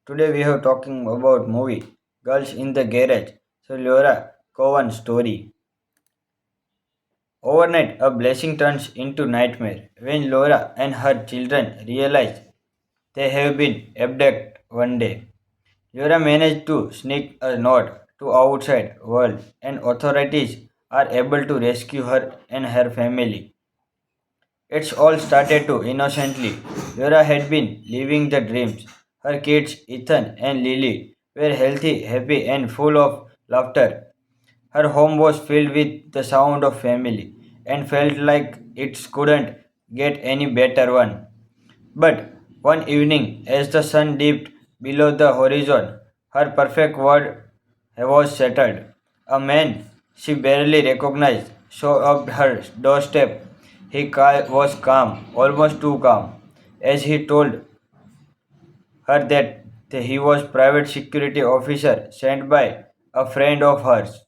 Today we are talking about movie Girls in the Garage. So Laura Cowan story. Overnight, a blessing turns into nightmare when Laura and her children realize they have been abducted one day. Laura managed to sneak a note to outside world, and authorities are able to rescue her and her family. It's all started too innocently. Laura had been living the dreams. Her kids, Ethan and Lily, were healthy, happy, and full of laughter. Her home was filled with the sound of family and felt like it couldn't get any better one. But one evening, as the sun dipped below the horizon, her perfect world was settled. A man she barely recognized showed up her doorstep. Was calm, almost too calm, as he told her that he was private security officer sent by a friend of hers.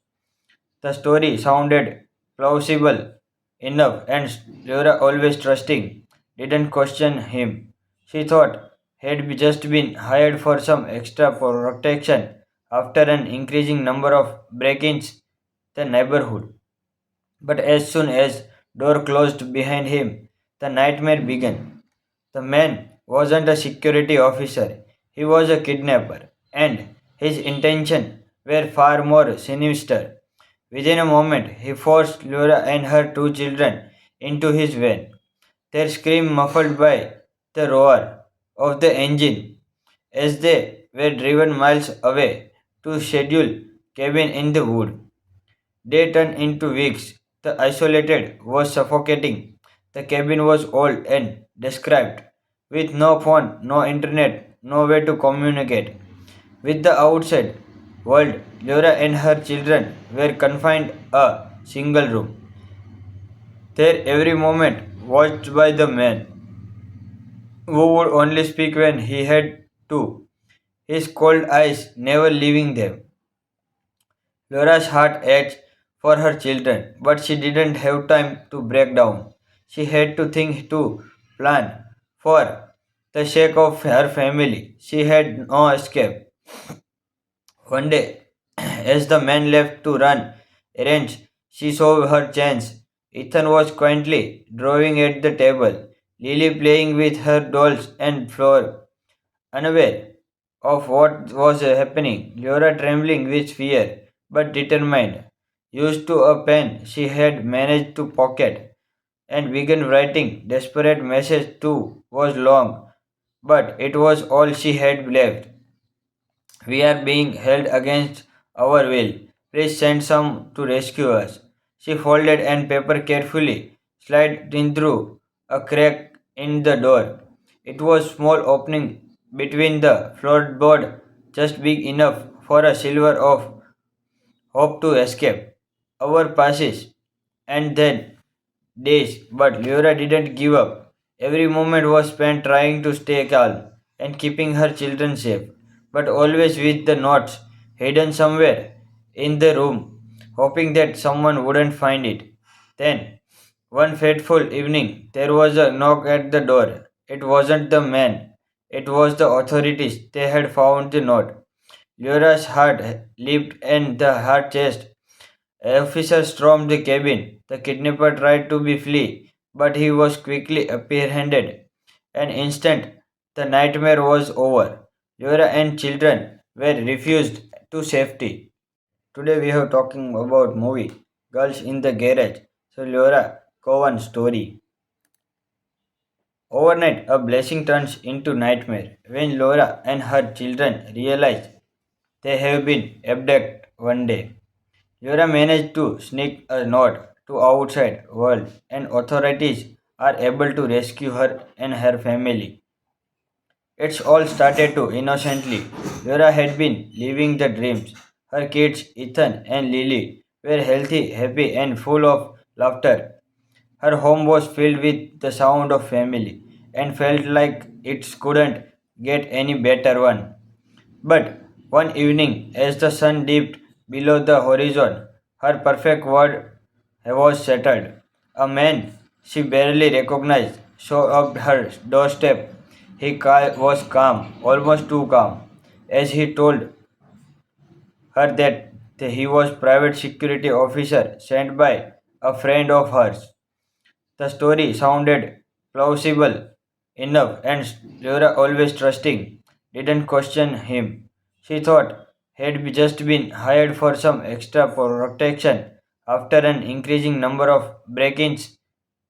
The story sounded plausible enough, and Laura, always trusting, didn't question him. She thought he'd just been hired for some extra protection after an increasing number of break-ins in the neighborhood. But as soon as door closed behind him, the nightmare began. The man wasn't a security officer, he was a kidnapper, and his intentions were far more sinister. Within a moment, he forced Laura and her two children into his van, their scream muffled by the roar of the engine as they were driven miles away to schedule cabin in the wood. Day turned into weeks. The isolated was suffocating. The cabin was old and described, with no phone, no internet, no way to communicate with the outside world. Laura and her children were confined a single room. There every moment watched by the man, who would only speak when he had to, his cold eyes never leaving them. Laura's heart ached for her children, but she didn't have time to break down. She had to think to plan. For the sake of her family, she had no escape. One day, as the man left to run errands, she saw her chance. Ethan was quietly drawing at the table, Lily playing with her dolls and floor, unaware of what was happening. Laura, trembling with fear but determined, used to a pen she had managed to pocket and began writing. Desperate message too was long, but it was all she had left. We are being held against our will. Please send some to rescue us. She folded and paper carefully, slid in through a crack in the door. It was small opening between the floorboard, just big enough for a silver of hope to escape. Hour passes, and then days, but Laura didn't give up. Every moment was spent trying to stay calm and keeping her children safe, but always with the notes hidden somewhere in the room, hoping that someone wouldn't find it. Then, one fateful evening, there was a knock at the door. It wasn't the man, it was the authorities. They had found the note. Laura's heart leaped and the heart chest. Officer stormed the cabin. The kidnapper tried to be flee, but he was quickly apprehended. An instant, the nightmare was over. Laura and children were refused to safety. Today we are talking about movie Girls in the Garage. So Laura Cowan story. Overnight, a blessing turns into nightmare when Laura and her children realize they have been abducted one day. Laura managed to sneak a note to outside world, and authorities are able to rescue her and her family. It's all started too innocently. Laura had been living the dreams. Her kids, Ethan and Lily, were healthy, happy, and full of laughter. Her home was filled with the sound of family and felt like it couldn't get any better one. But one evening, as the sun dipped below the horizon, her perfect world was settled. A man she barely recognized showed up her doorstep. Was calm, almost too calm, as he told her that he was private security officer sent by a friend of hers. The story sounded plausible enough, and Laura, always trusting, didn't question him. She thought he'd just been hired for some extra protection after an increasing number of break-ins in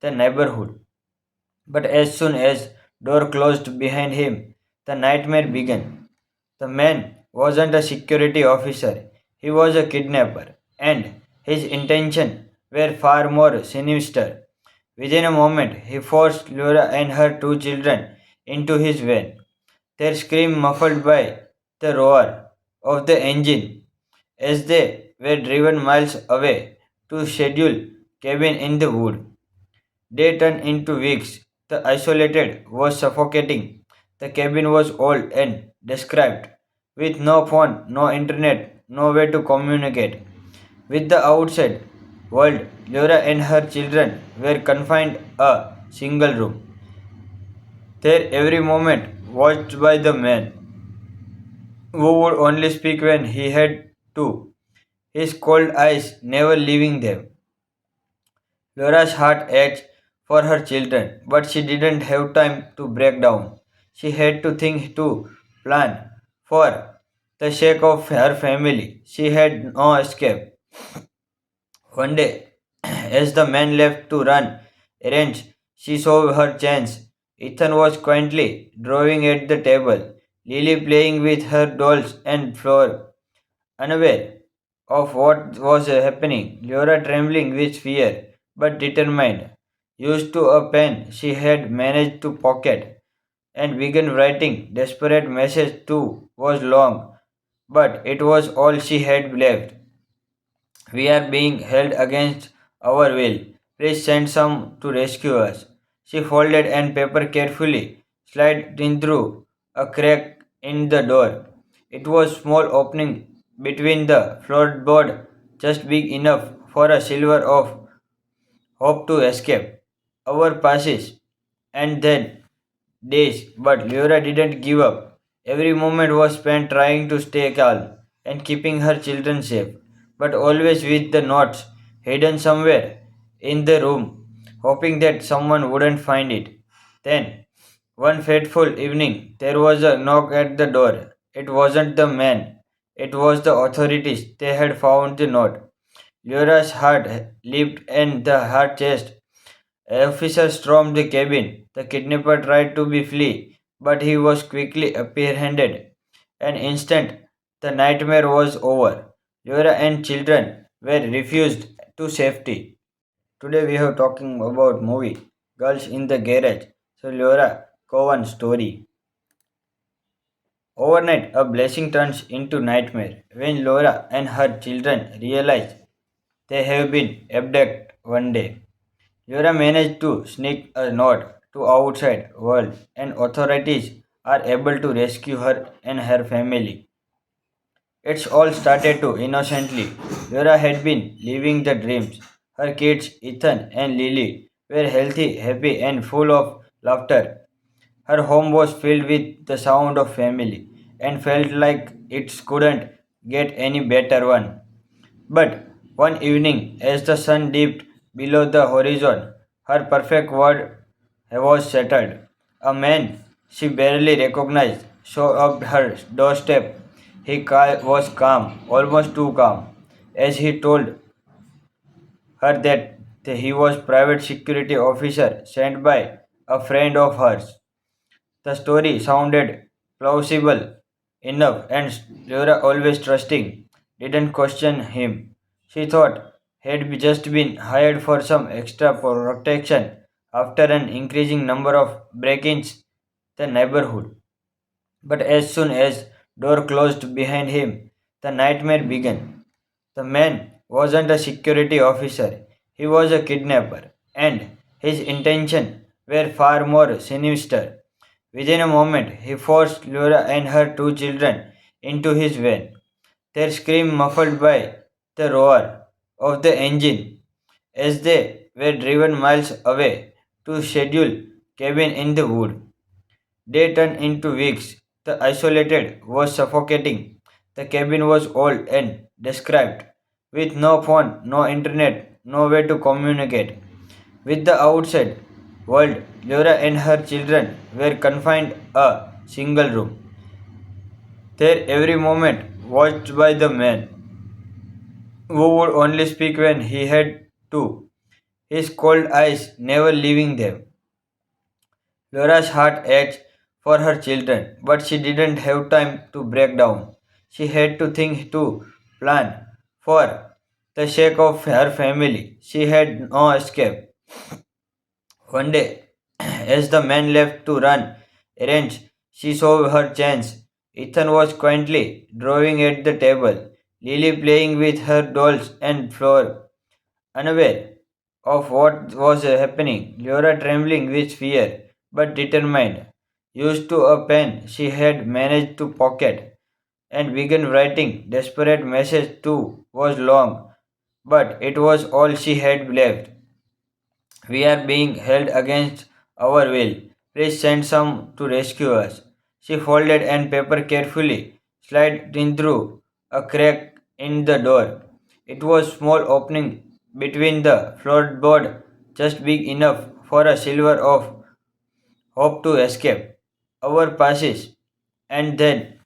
the neighborhood. But as soon as door closed behind him, the nightmare began. The man wasn't a security officer, he was a kidnapper, and his intentions were far more sinister. Within a moment, he forced Laura and her two children into his van, their scream muffled by the roar of the engine as they were driven miles away to scheduled cabin in the wood. Day turned into weeks. The isolated was suffocating. The cabin was old and described, with no phone, no internet, no way to communicate with the outside world. Laura and her children were confined a single room. There every moment watched by the man who would only speak when he had to, his cold eyes never leaving them. Laura's heart ached for her children, but she didn't have time to break down. She had to think, to plan. For the sake of her family, she had no escape. One day, as the man left to run errands, she saw her chance. Ethan was quietly drawing at the table, Lily playing with her dolls and floor, unaware of what was happening. Laura trembling with fear, but determined, used to a pen she had managed to pocket, and began writing desperate message too was long, but it was all she had left. We are being held against our will. Please send some to rescue us. She folded and paper carefully, slid in through a crack in the door. It was small opening between the floorboard, just big enough for a silver of hope to escape. Hour passes, and then days, but Laura didn't give up. Every moment was spent trying to stay calm and keeping her children safe, but always with the notes hidden somewhere in the room, hoping that someone wouldn't find it. Then, one fateful evening, there was a knock at the door. It wasn't the man, it was the authorities. They had found the note. Laura's heart leaped and the heart chest. Officer stormed the cabin. The kidnapper tried to be flee, but he was quickly apprehended. An instant, the nightmare was over. Laura and children were refused to safety. Today we are talking about movie Girls in the Garage. So Laura Cowan story. Overnight, a blessing turns into nightmare when Laura and her children realize they have been abducted one day. Laura managed to sneak a note to outside world, and authorities are able to rescue her and her family. It's all started too innocently. Laura had been living the dreams. Her kids, Ethan and Lily, were healthy, happy, and full of laughter. Her home was filled with the sound of family and felt like it couldn't get any better one. But one evening, as the sun dipped below the horizon, her perfect world was shattered. A man she barely recognized showed up her doorstep. Was calm, almost too calm, as he told her that he was private security officer sent by a friend of hers. The story sounded plausible enough, and Laura, always trusting, didn't question him. She thought he'd just been hired for some extra protection after an increasing number of break-ins in the neighborhood. But as soon as door closed behind him, the nightmare began. The man wasn't a security officer, he was a kidnapper, and his intentions were far more sinister. Within a moment, he forced Laura and her two children into his van, their scream muffled by the roar of the engine as they were driven miles away to schedule cabin in the wood. Day turned into weeks. The isolated was suffocating. The cabin was old and described, with no phone, no internet, no way to communicate. With the outside world, Laura and her children were confined a single room. There every moment watched by the man, who would only speak when he had to, his cold eyes never leaving them. Laura's heart ached for her children, but she didn't have time to break down. She had to think to plan. For the sake of her family, she had no escape. One day, as the man left to run errands, she saw her chance. Ethan was quietly drawing at the table, Lily playing with her dolls and floor, unaware of what was happening. Laura trembling with fear, but determined, used to a pen she had managed to pocket, and began writing desperate message too was long, but it was all she had left. We are being held against our will. Please send some to rescue us. She folded and paper carefully, slid in through a crack in the door. It was small opening between the floorboard, just big enough for a silver of hope to escape. Hour passes, and then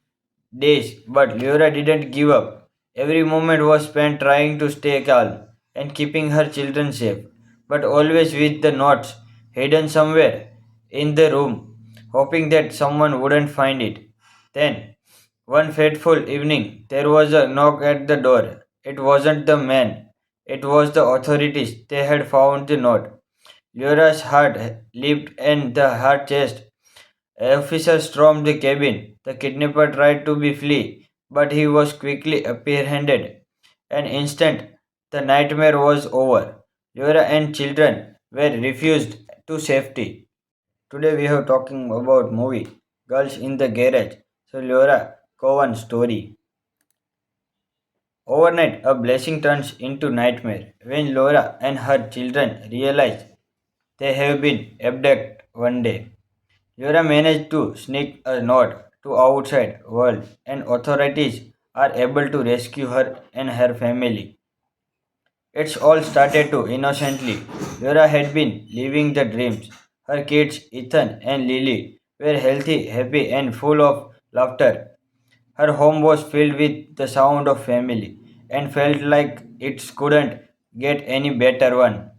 days, but Laura didn't give up. Every moment was spent trying to stay calm and keeping her children safe, but always with the notes hidden somewhere in the room, hoping that someone wouldn't find it. Then, one fateful evening, there was a knock at the door. It wasn't the man, it was the authorities. They had found the note. Laura's heart leaped and the heart chest. Officer stormed the cabin. The kidnapper tried to be flee, but he was quickly apprehended. An instant, the nightmare was over. Laura and children were refused to safety. Today we are talking about movie Girls in the Garage. So Laura Cohen story. Overnight, a blessing turns into nightmare when Laura and her children realize they have been abducted one day. Laura managed to sneak a note to outside world and authorities are able to rescue her and her family. It's all started to innocently. Laura had been living the dreams. Her kids, Ethan and Lily, were healthy, happy, and full of laughter. Her home was filled with the sound of family and felt like it couldn't get any better one.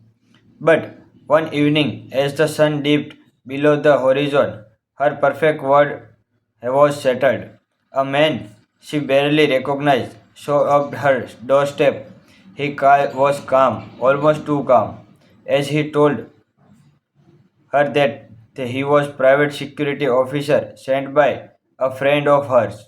But one evening, as the sun dipped below the horizon, her perfect world was settled. A man she barely recognized showed up her doorstep. Was calm, almost too calm, as he told her that he was private security officer sent by a friend of hers.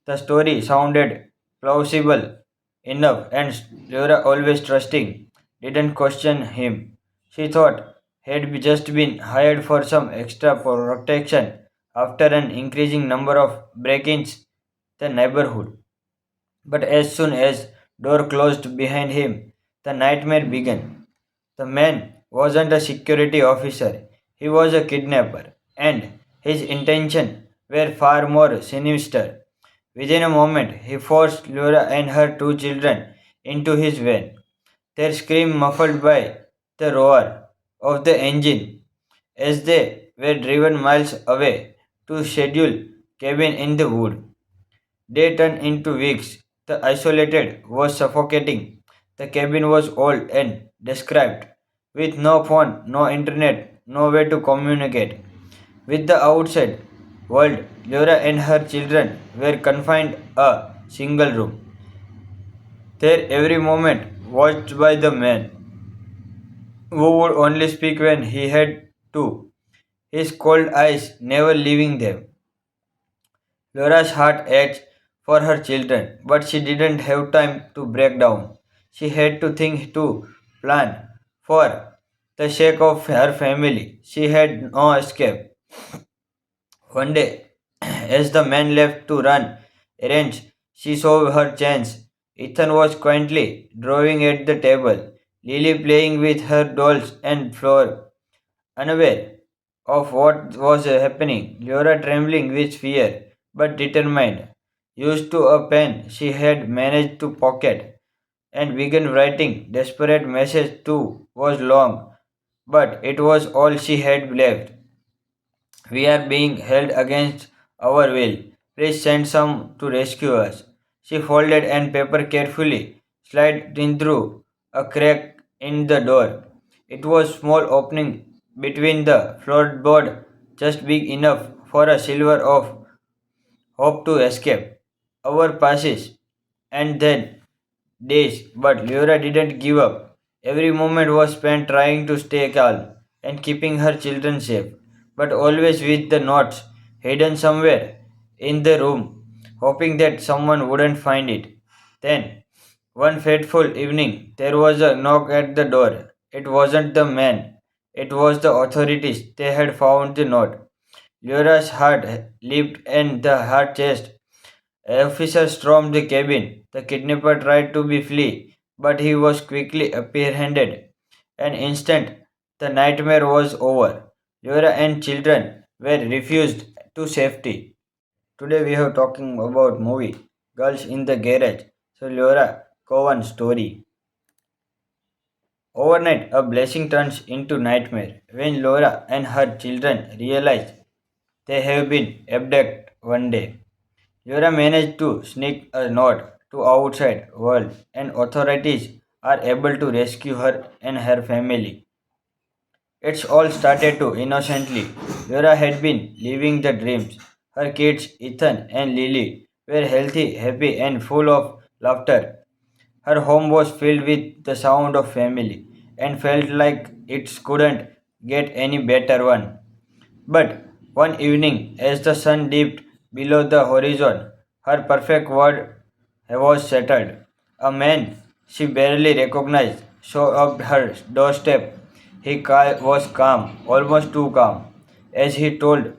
The story sounded plausible enough, and Laura, always trusting, didn't question him. She thought he'd just been hired for some extra protection after an increasing number of break-ins the neighborhood. But as soon as door closed behind him, the nightmare began. The man wasn't a security officer, he was a kidnapper, and his intentions were far more sinister. Within a moment, he forced Laura and her two children into his van, their scream muffled by the roar of the engine as they were driven miles away to schedule cabin in the wood. Day turned into weeks. The isolated was suffocating. The cabin was old and described, with no phone, no internet, no way to communicate. With the outside world, Laura and her children were confined a single room. There every moment watched by the man, who would only speak when he had to, his cold eyes never leaving them. Laura's heart ached for her children, but she didn't have time to break down. She had to think to plan. For the sake of her family, she had no escape. One day, as the man left to run errands, she saw her chance. Ethan was quietly drawing at the table, Lily playing with her dolls and floor, unaware of what was happening. Laura trembling with fear, but determined. Used to a pen she had managed to pocket, and began writing desperate message too was long, but it was all she had left. We are being held against our will. Please send some to rescue us. She folded and paper carefully, slid in through a crack in the door. It was small opening between the floorboard, just big enough for a silver of hope to escape. Hour passes, and then days, but Lyra didn't give up. Every moment was spent trying to stay calm and keeping her children safe, but always with the notes hidden somewhere in the room, hoping that someone wouldn't find it. Then, one fateful evening, there was a knock at the door. It wasn't the man, it was the authorities. They had found the note. Lyra's heart leaped and the heart chest. Officer stormed the cabin. The kidnapper tried to be flee, but he was quickly apprehended. An instant, the nightmare was over. Lyra and children were refused to safety. Today we are talking about movie Girls in the Garage. So Lyra Cowan story. Overnight, a blessing turns into nightmare when Laura and her children realize they have been abducted one day. Yura managed to sneak a note to outside world and authorities are able to rescue her and her family. It's all started to innocently. Yura had been living the dreams. Her kids, Ethan and Lily, were healthy, happy and full of laughter. Her home was filled with the sound of family and felt like it couldn't get any better one. But one evening, as the sun dipped below the horizon, her perfect world was shattered. A man she barely recognized showed up her doorstep. Was calm, almost too calm, as he told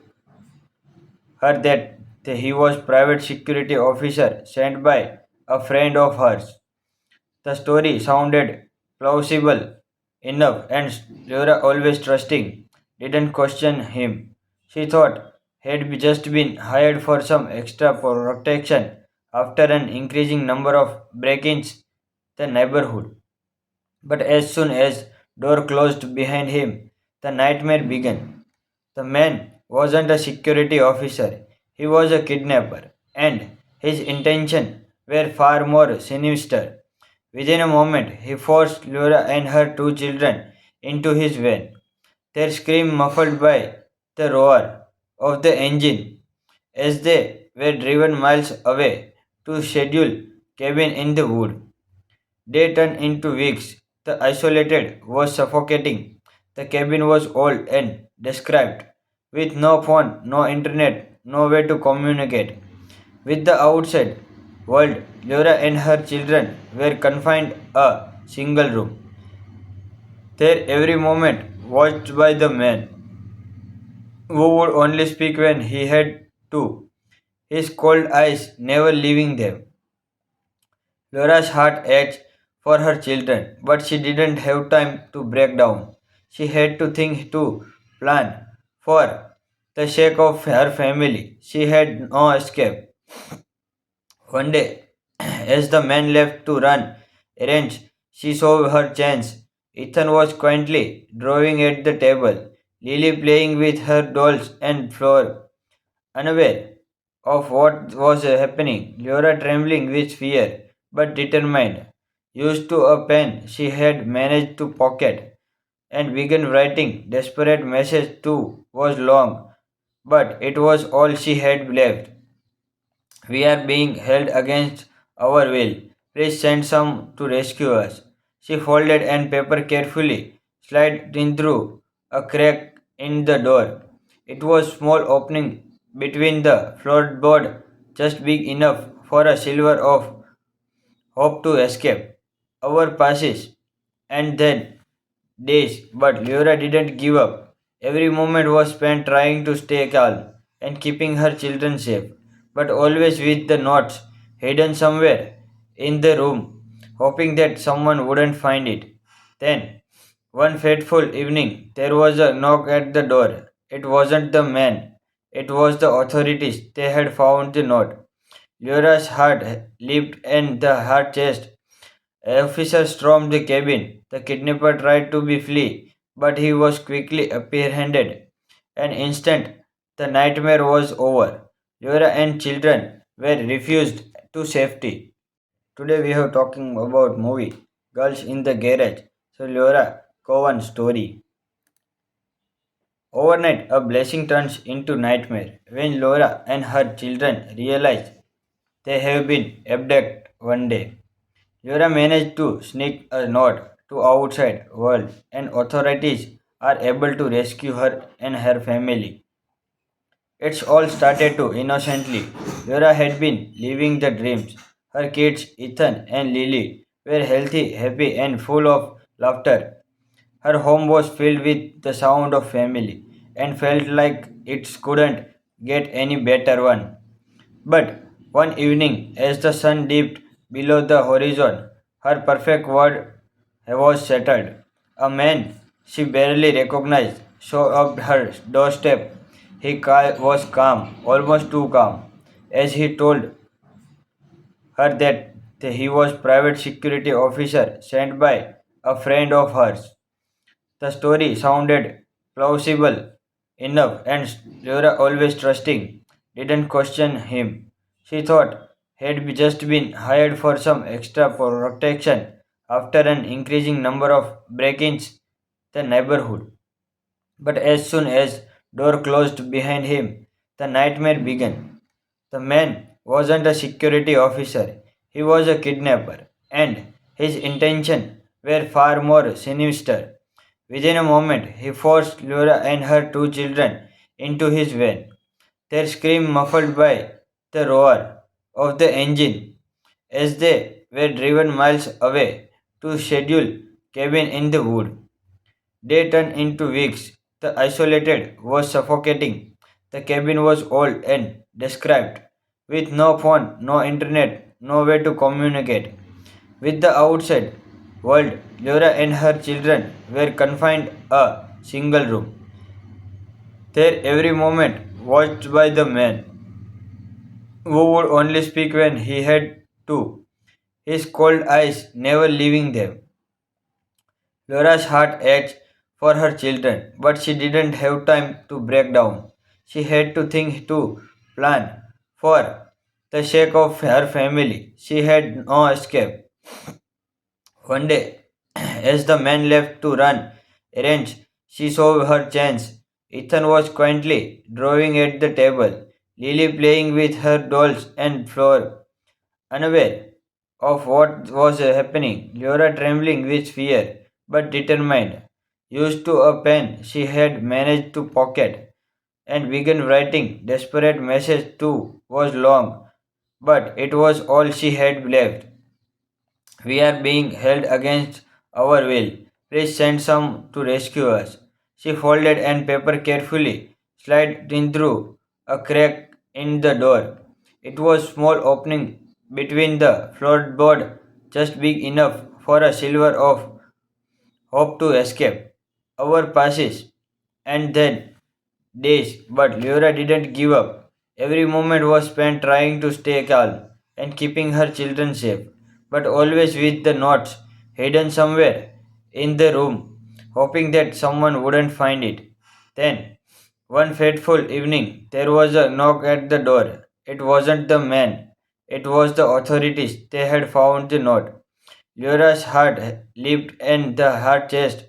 her that he was private security officer sent by a friend of hers. The story sounded plausible enough, and Laura, always trusting, didn't question him. She thought he'd just been hired for some extra protection after an increasing number of break-ins the neighborhood. But as soon as door closed behind him, the nightmare began. The man wasn't a security officer, he was a kidnapper, and his intentions were far more sinister. Within a moment, he forced Laura and her two children into his van, their scream muffled by the roar of the engine as they were driven miles away to schedule cabin in the wood. Day turned into weeks. The isolated was suffocating. The cabin was old and described, with no phone, no internet, no way to communicate with the outside world. Laura and her children were confined a single room. There every moment watched by the man who would only speak when he had to, his cold eyes never leaving them. Laura's heart ached for her children, but she didn't have time to break down. She had to think to plan for the sake of her family. She had no escape. One day, as the man left to run errands, she saw her chance. Ethan was quietly drawing at the table, Lily playing with her dolls and floor, unaware of what was happening. Laura trembling with fear, but determined, used to a pen she had managed to pocket, and began writing desperate message too was long, but it was all she had left. We are being held against our will. Please send some to rescue us. She folded and paper carefully, slid in through a crack in the door. It was small opening between the floorboard, just big enough for a silver of hope to escape. Hour passes, and then days, but Laura didn't give up. Every moment was spent trying to stay calm and keeping her children safe, but always with the notes hidden somewhere in the room, hoping that someone wouldn't find it. Then, one fateful evening, there was a knock at the door. It wasn't the man, It was the authorities. They had found the note. Laura's heart leaped and the heart chest. Officer stormed the cabin. The kidnapper tried to be flee, but he was quickly apprehended. An instant, the nightmare was over. Laura and children were refused to safety. Today we are talking about movie Girls in the Garage. So Laura Cowan story. Overnight, a blessing turns into nightmare when Laura and her children realize they have been abducted one day. Laura managed to sneak a note to outside world and authorities are able to rescue her and her family. It's all started too innocently. Laura had been living the dreams. Her kids, Ethan and Lily, were healthy, happy, and full of laughter. Her home was filled with the sound of family and felt like it couldn't get any better one. But one evening, as the sun dipped below the horizon, her perfect world was settled. A man she barely recognized showed up her doorstep. Was calm, almost too calm, as he told her that he was private security officer sent by a friend of hers. The story sounded plausible enough, and Laura, always trusting, didn't question him. She thought he'd just been hired for some extra protection after an increasing number of break-ins the neighborhood. But as soon as door closed behind him, the nightmare began. The man wasn't a security officer, he was a kidnapper, and his intentions were far more sinister. Within a moment, he forced Laura and her two children into his van, their scream muffled by the roar of the engine as they were driven miles away to schedule cabin in the wood. Day turned into weeks. The isolated was suffocating. The cabin was old and described, with no phone, no internet, no way to communicate. With the outside world, Laura and her children were confined a single room. There every moment watched by the man, who would only speak when he had to, his cold eyes never leaving them. Laura's heart ached for her children, but she didn't have time to break down. She had to think to plan. For the sake of her family, she had no escape. One day, as the man left to run errands, she saw her chance. Ethan was quietly drawing at the table, Lily playing with her dolls and floor, unaware of what was happening. Laura trembling with fear, but determined, used to a pen she had managed to pocket, and began writing desperate message too was long, but it was all she had left. We are being held against our will. Please send some to rescue us. She folded and paper carefully, slid in through a crack in the door. It was small opening between the floorboard, just big enough for a silver of hope to escape. Hour passes, and then days, but Laura didn't give up. Every moment was spent trying to stay calm and keeping her children safe, but always with the notes hidden somewhere in the room, hoping that someone wouldn't find it. Then, one fateful evening, there was a knock at the door. It wasn't the man, it was the authorities. They had found the note. Laura's heart leaped and the heart chest.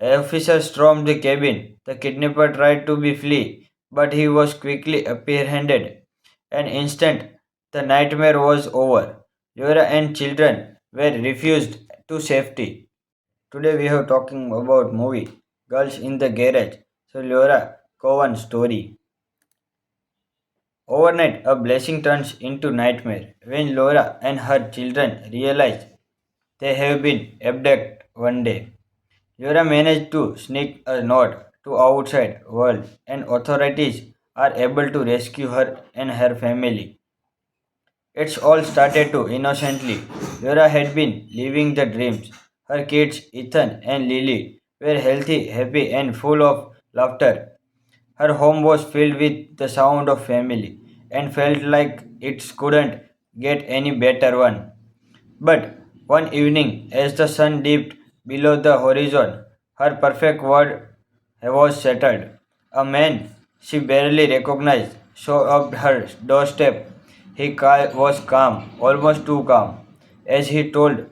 Officers stormed the cabin. The kidnapper tried to be flee, but he was quickly apprehended. An instant, the nightmare was over. Laura and children were refused to safety. Today we are talking about movie Girls in the Garage. So Laura Cowan story. Overnight, a blessing turns into nightmare when Laura and her children realize they have been abducted one day. Laura managed to sneak a note to outside world and authorities are able to rescue her and her family. It's all started too innocently. Laura had been living the dreams. Her kids, Ethan and Lily, were healthy, happy, and full of laughter. Her home was filled with the sound of family and felt like it couldn't get any better one. But one evening, as the sun dipped below the horizon, her perfect world was settled. A man she barely recognized showed up her doorstep. Was calm, almost too calm, as he told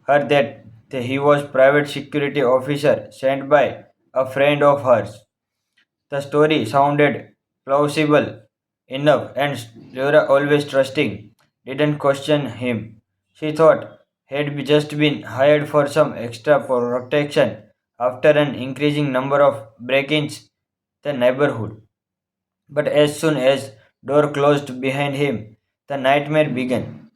her that he was private security officer sent by a friend of hers. The story sounded plausible enough, and Laura, always trusting, didn't question him. She thought he'd just been hired for some extra protection after an increasing number of break-ins in the neighborhood. But as soon as door closed behind him, the nightmare began.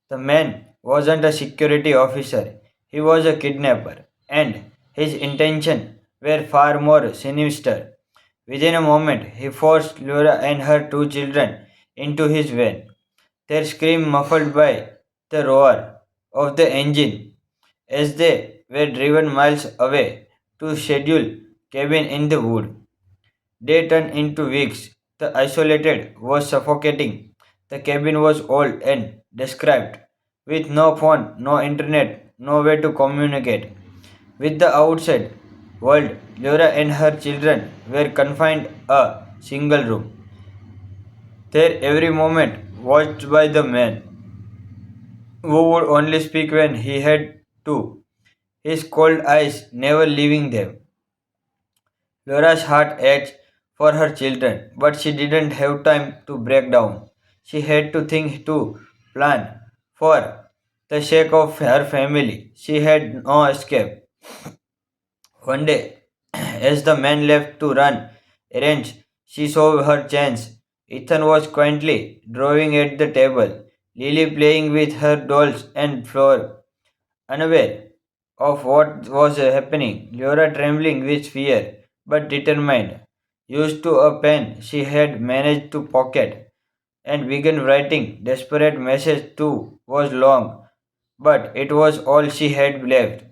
The man wasn't a security officer, he was a kidnapper, and his intentions were far more sinister. Within a moment, he forced Laura and her two children into his van, their scream muffled by the roar of the engine as they were driven miles away to scheduled cabin in the wood. Day turned into weeks. The isolated was suffocating. The cabin was old and described, with no phone, no internet, no way to communicate with the outside world. Laura and her children were confined a single room. There every moment watched by the man who would only speak when he had to, his cold eyes never leaving them. Laura's heart ached for her children, but she didn't have time to break down. She had to think, to plan. For the sake of her family, she had no escape. One day, as the man left to run errands, she saw her chance. Ethan was quietly drawing at the table, Lily playing with her dolls and floor, unaware of what was happening. Laura trembling with fear, but determined, used to a pen she had managed to pocket, and began writing desperate message too was long, but it was all she had left.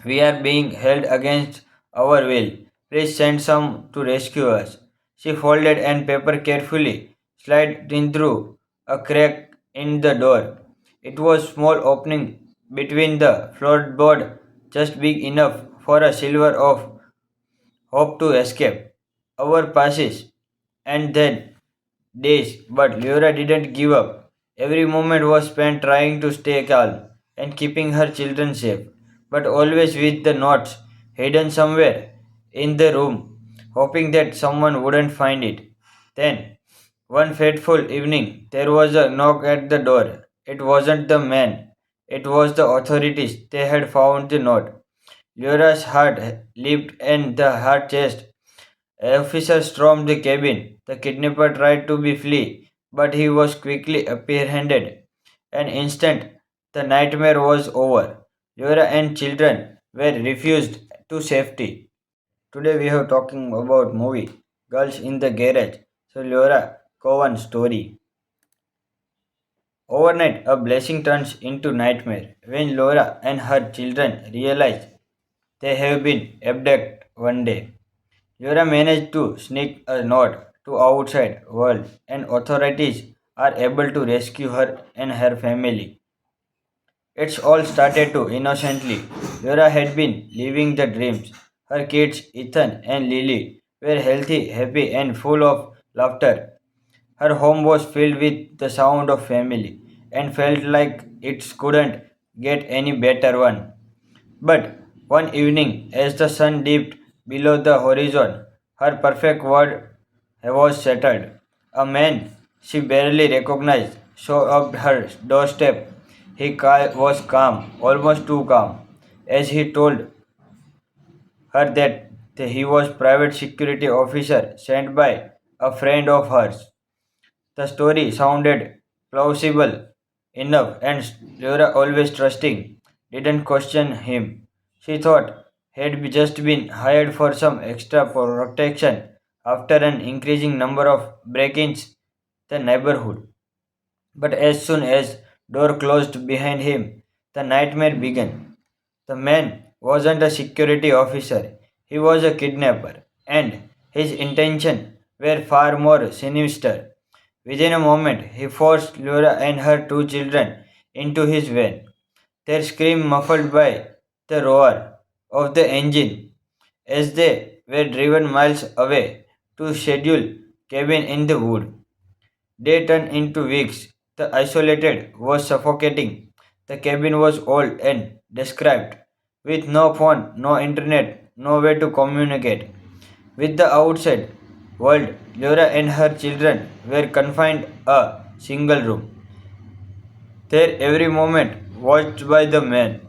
We are being held against our will. Please send some to rescue us. She folded and paper carefully, slid in through a crack in the door. It was small opening between the floorboard, just big enough for a silver of hope to escape. Hour passes, and then days, but Laura didn't give up. Every moment was spent trying to stay calm and keeping her children safe, but always with the notes hidden somewhere in the room, hoping that someone wouldn't find it. Then, one fateful evening, there was a knock at the door. It wasn't the man, it was the authorities. They had found the note. Laura's heart leaped and the heart chest. Officer stormed the cabin. The kidnapper tried to be flee, but he was quickly apprehended. An instant, the nightmare was over. Laura and children were refused to safety. Today we are talking about movie Girls in the Garage. So Laura Cowan story. Overnight, a blessing turns into nightmare when Laura and her children realize they have been abducted one day. Laura managed to sneak a note to outside world, and authorities are able to rescue her and her family. It's all started too innocently. Laura had been living the dreams. Her kids, Ethan and Lily, were healthy, happy, and full of laughter. Her home was filled with the sound of family and felt like it couldn't get any better one. But one evening, as the sun dipped below the horizon, her perfect world was settled. A man she barely recognized showed up her doorstep. Was calm, almost too calm, as he told her that he was private security officer sent by a friend of hers. The story sounded plausible enough, and Laura, always trusting, didn't question him. She thought he'd just been hired for some extra protection after an increasing number of break-ins in the neighborhood. But as soon as door closed behind him, the nightmare began. The man wasn't a security officer, he was a kidnapper, and his intentions were far more sinister. Within a moment, he forced Laura and her two children into his van, their scream muffled by the roar of the engine as they were driven miles away to scheduled cabin in the wood. Day turned into weeks. The isolated was suffocating. The cabin was old and described, with no phone, no internet, no way to communicate with the outside world. Laura and her children were confined a single room. There every moment watched by the man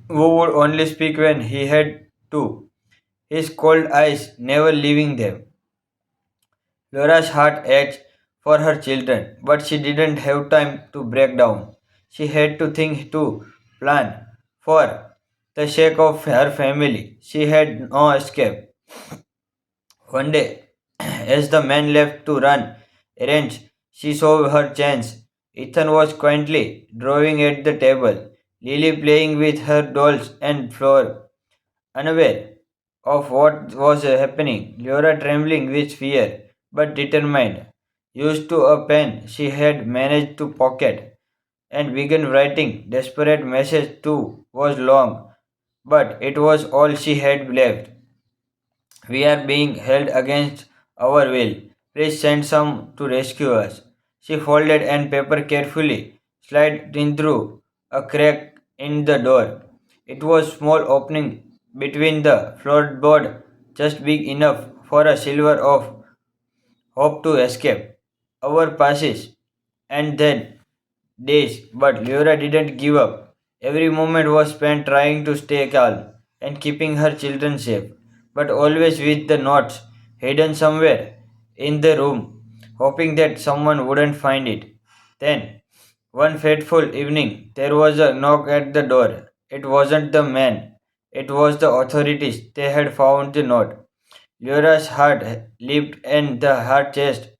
who would only speak when he had to, his cold eyes never leaving them. Laura's heart ached for her children, but she didn't have time to break down. She had to think to plan for the sake of her family. She had no escape. One day, as the man left to run errands, she saw her chance. Ethan was quietly drawing at the table, Lily playing with her dolls and floor, unaware of what was happening. Laura trembling with fear, but determined, used to a pen she had managed to pocket, and began writing desperate message too was long, but it was all she had left. We are being held against our will. Please send some to rescue us. She folded and paper carefully, slid in through a crack in the door. It was small opening between the floorboard, just big enough for a silver of hope to escape. Hour passes, and then days, but Laura didn't give up. Every moment was spent trying to stay calm and keeping her children safe, but always with the notes hidden somewhere in the room, hoping that someone wouldn't find it. Then, one fateful evening, there was a knock at the door. It wasn't the man, it was the authorities. They had found the note. Laura's heart leaped and the heart chest.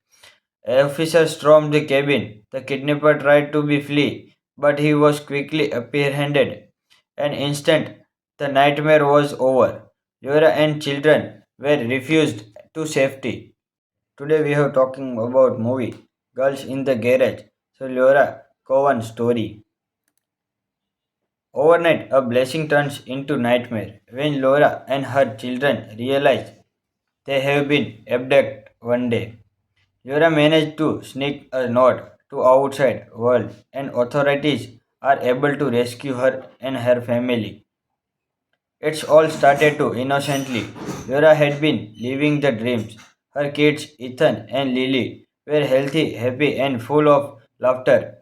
Officer stormed the cabin. The kidnapper tried to be flee, but he was quickly apprehended. An instant, the nightmare was over. Laura and children were refused to safety. Today we are talking about movie Girls in the Garage. So Laura Cohen story. Overnight, a blessing turns into nightmare when Laura and her children realize they have been abducted one day. Laura managed to sneak a note to outside world and authorities are able to rescue her and her family. It's all started to innocently. Laura had been living the dreams. Her kids, Ethan and Lily, were healthy, happy, and full of laughter.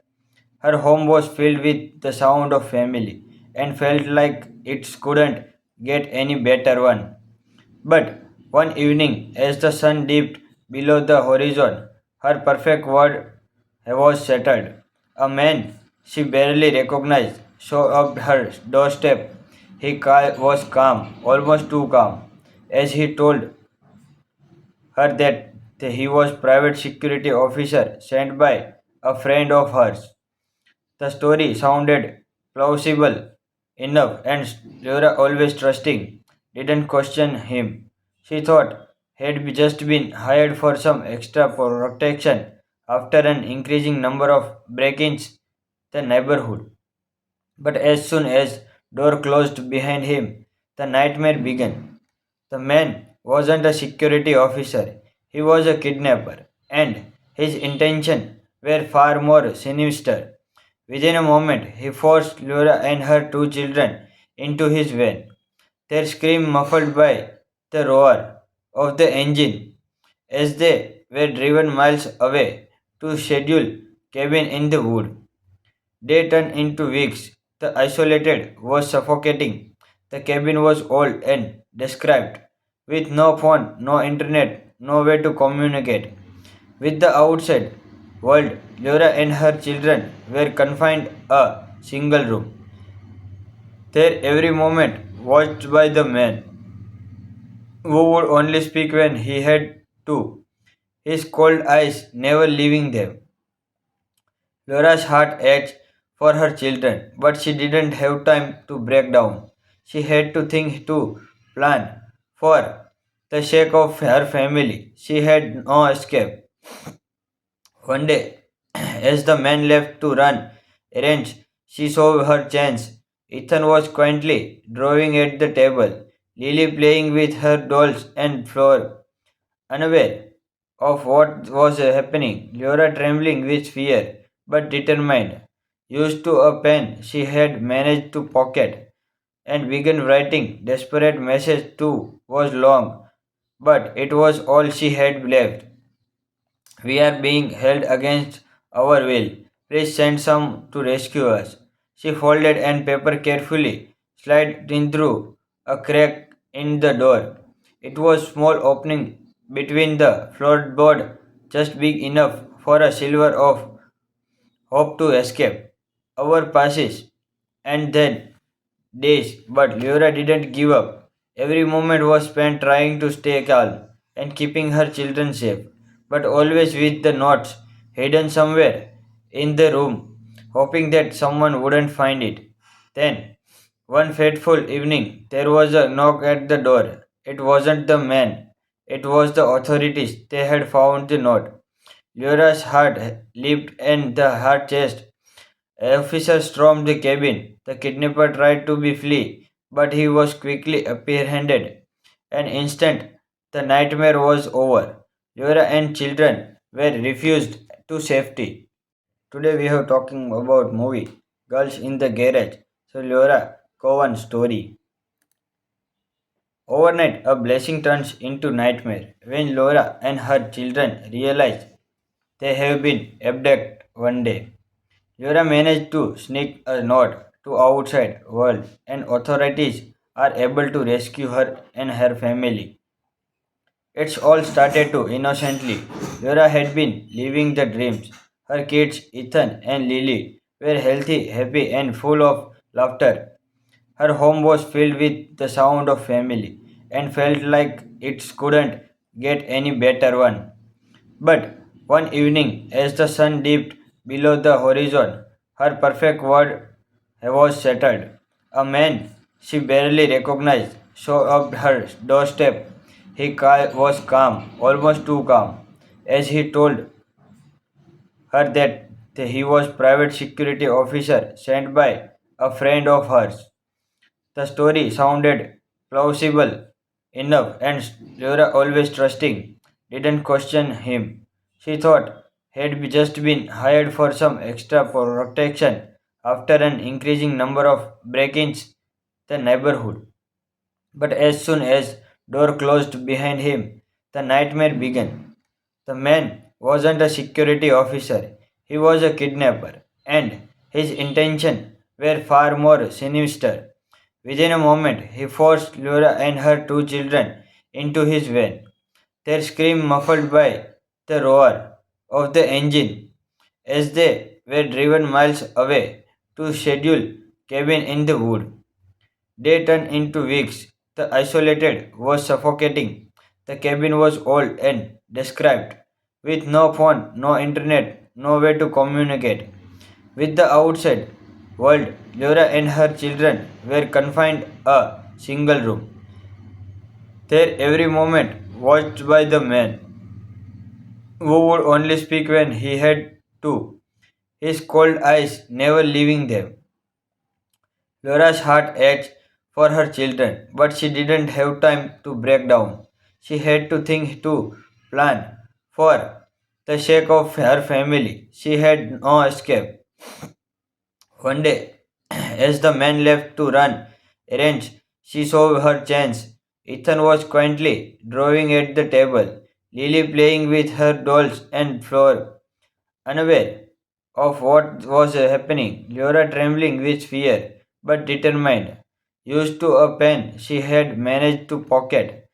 Her home was filled with the sound of family and felt like it couldn't get any better one. But one evening, as the sun dipped below the horizon, her perfect world was settled. A man she barely recognized showed up her doorstep. Was calm, almost too calm, as he told her that he was private security officer sent by a friend of hers. The story sounded plausible enough, and Laura, always trusting, didn't question him. She thought he'd just been hired for some extra protection after an increasing number of break-ins the neighborhood. But as soon as door closed behind him, the nightmare began. The man wasn't a security officer, he was a kidnapper, and his intentions were far more sinister. Within a moment, he forced Laura and her two children into his van, their scream muffled by the roar of the engine as they were driven miles away to schedule cabin in the wood. Day turned into weeks. The isolated was suffocating. The cabin was old and described, with no phone, no internet, no way to communicate with the outside world. Laura and her children were confined a single room. There every moment watched by the man who would only speak when he had to, his cold eyes never leaving them. Laura's heart ached for her children, but she didn't have time to break down. She had to think to plan for the sake of her family. She had no escape. One day, as the man left to run errands, she saw her chance. Ethan was quietly drawing at the table, Lily playing with her dolls and floor, unaware of what was happening. Laura trembling with fear, but determined, used to a pen she had managed to pocket, and began writing desperate message too was long, but it was all she had left. We are being held against our will. Please send some to rescue us. She folded and paper carefully, slid in through a crack in the door. It was small opening between the floorboard, just big enough for a silver of hope to escape. Hour passes, and then days, but Laura didn't give up. Every moment was spent trying to stay calm and keeping her children safe, but always with the notes hidden somewhere in the room, hoping that someone wouldn't find it. Then, one fateful evening, there was a knock at the door. It wasn't the man, it was the authorities. They had found the note. Laura's heart leaped and the heart chest. Officer stormed the cabin. The kidnapper tried to be flee, but he was quickly apprehended. An instant, the nightmare was over. Laura and children were refused to safety. Today we are talking about movie Girls in the Garage. So Laura Cowan story. Overnight, a blessing turns into nightmare when Laura and her children realize they have been abducted one day. Laura managed to sneak a note to outside world and authorities are able to rescue her and her family. It's all started to innocently. Laura had been living the dreams. Her kids, Ethan and Lily, were healthy, happy, and full of laughter. Her home was filled with the sound of family and felt like it couldn't get any better one. But one evening, as the sun dipped below the horizon, her perfect world was shattered. A man she barely recognized showed up her doorstep. Was calm, almost too calm, as he told her that he was private security officer sent by a friend of hers. The story sounded plausible enough, and Laura, always trusting, didn't question him. She thought he'd just been hired for some extra protection after an increasing number of break-ins the neighborhood. But as soon as door closed behind him, the nightmare began. The man wasn't a security officer, he was a kidnapper, and his intentions were far more sinister. Within a moment, he forced Laura and her two children into his van, their scream muffled by the roar of the engine as they were driven miles away to schedule cabin in the wood. Day turned into weeks. The isolated was suffocating. The cabin was old and described, with no phone, no internet, no way to communicate with the outside world. Laura and her children were confined a single room. There every moment watched by the man, who would only speak when he had to, his cold eyes never leaving them. Laura's heart ached for her children, but she didn't have time to break down. She had to think to plan for the sake of her family. She had no escape. One day, as the man left to run errands, she saw her chance. Ethan was quietly drawing at the table, Lily playing with her dolls and floor, unaware of what was happening. Laura trembling with fear, but determined, used to a pen she had managed to pocket,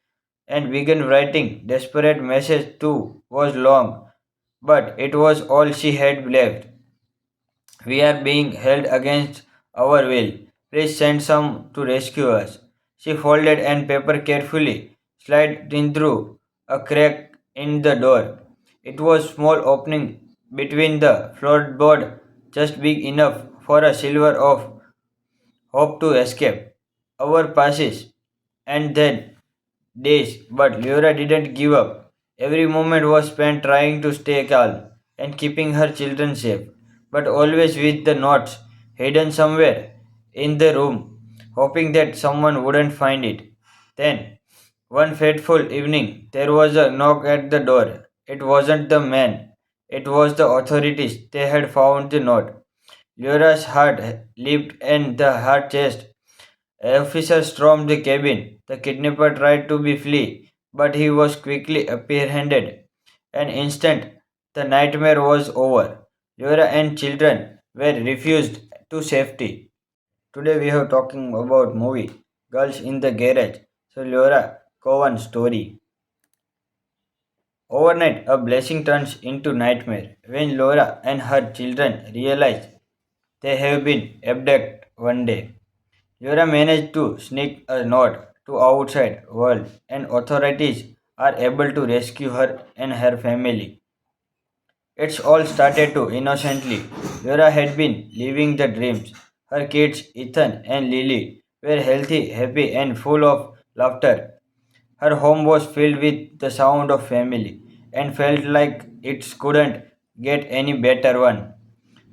and began writing desperate message too was long, but it was all she had left. We are being held against our will. Please send some to rescue us. She folded and paper carefully, slid in through a crack in the door. It was small opening between the floorboard, just big enough for a silver of hope to escape. Hour passes, and then days, but Laura didn't give up. Every moment was spent trying to stay calm and keeping her children safe, but always with the notes hidden somewhere in the room, hoping that someone wouldn't find it. Then, one fateful evening, there was a knock at the door. It wasn't the man, it was the authorities. They had found the note. Laura's heart leaped and the heart chest. An officer stormed the cabin. The kidnapper tried to be flee, but he was quickly apprehended. An instant, the nightmare was over. Laura and children were refused to safety. Today we are talking about movie Girls in the Garage. So Laura Cowan story. Overnight, a blessing turns into nightmare when Laura and her children realize they have been abducted one day. Laura managed to sneak a note to outside world and authorities are able to rescue her and her family. It's all started too innocently. Laura had been living the dreams. Her kids, Ethan and Lily, were healthy, happy, and full of laughter. Her home was filled with the sound of family and felt like it couldn't get any better one.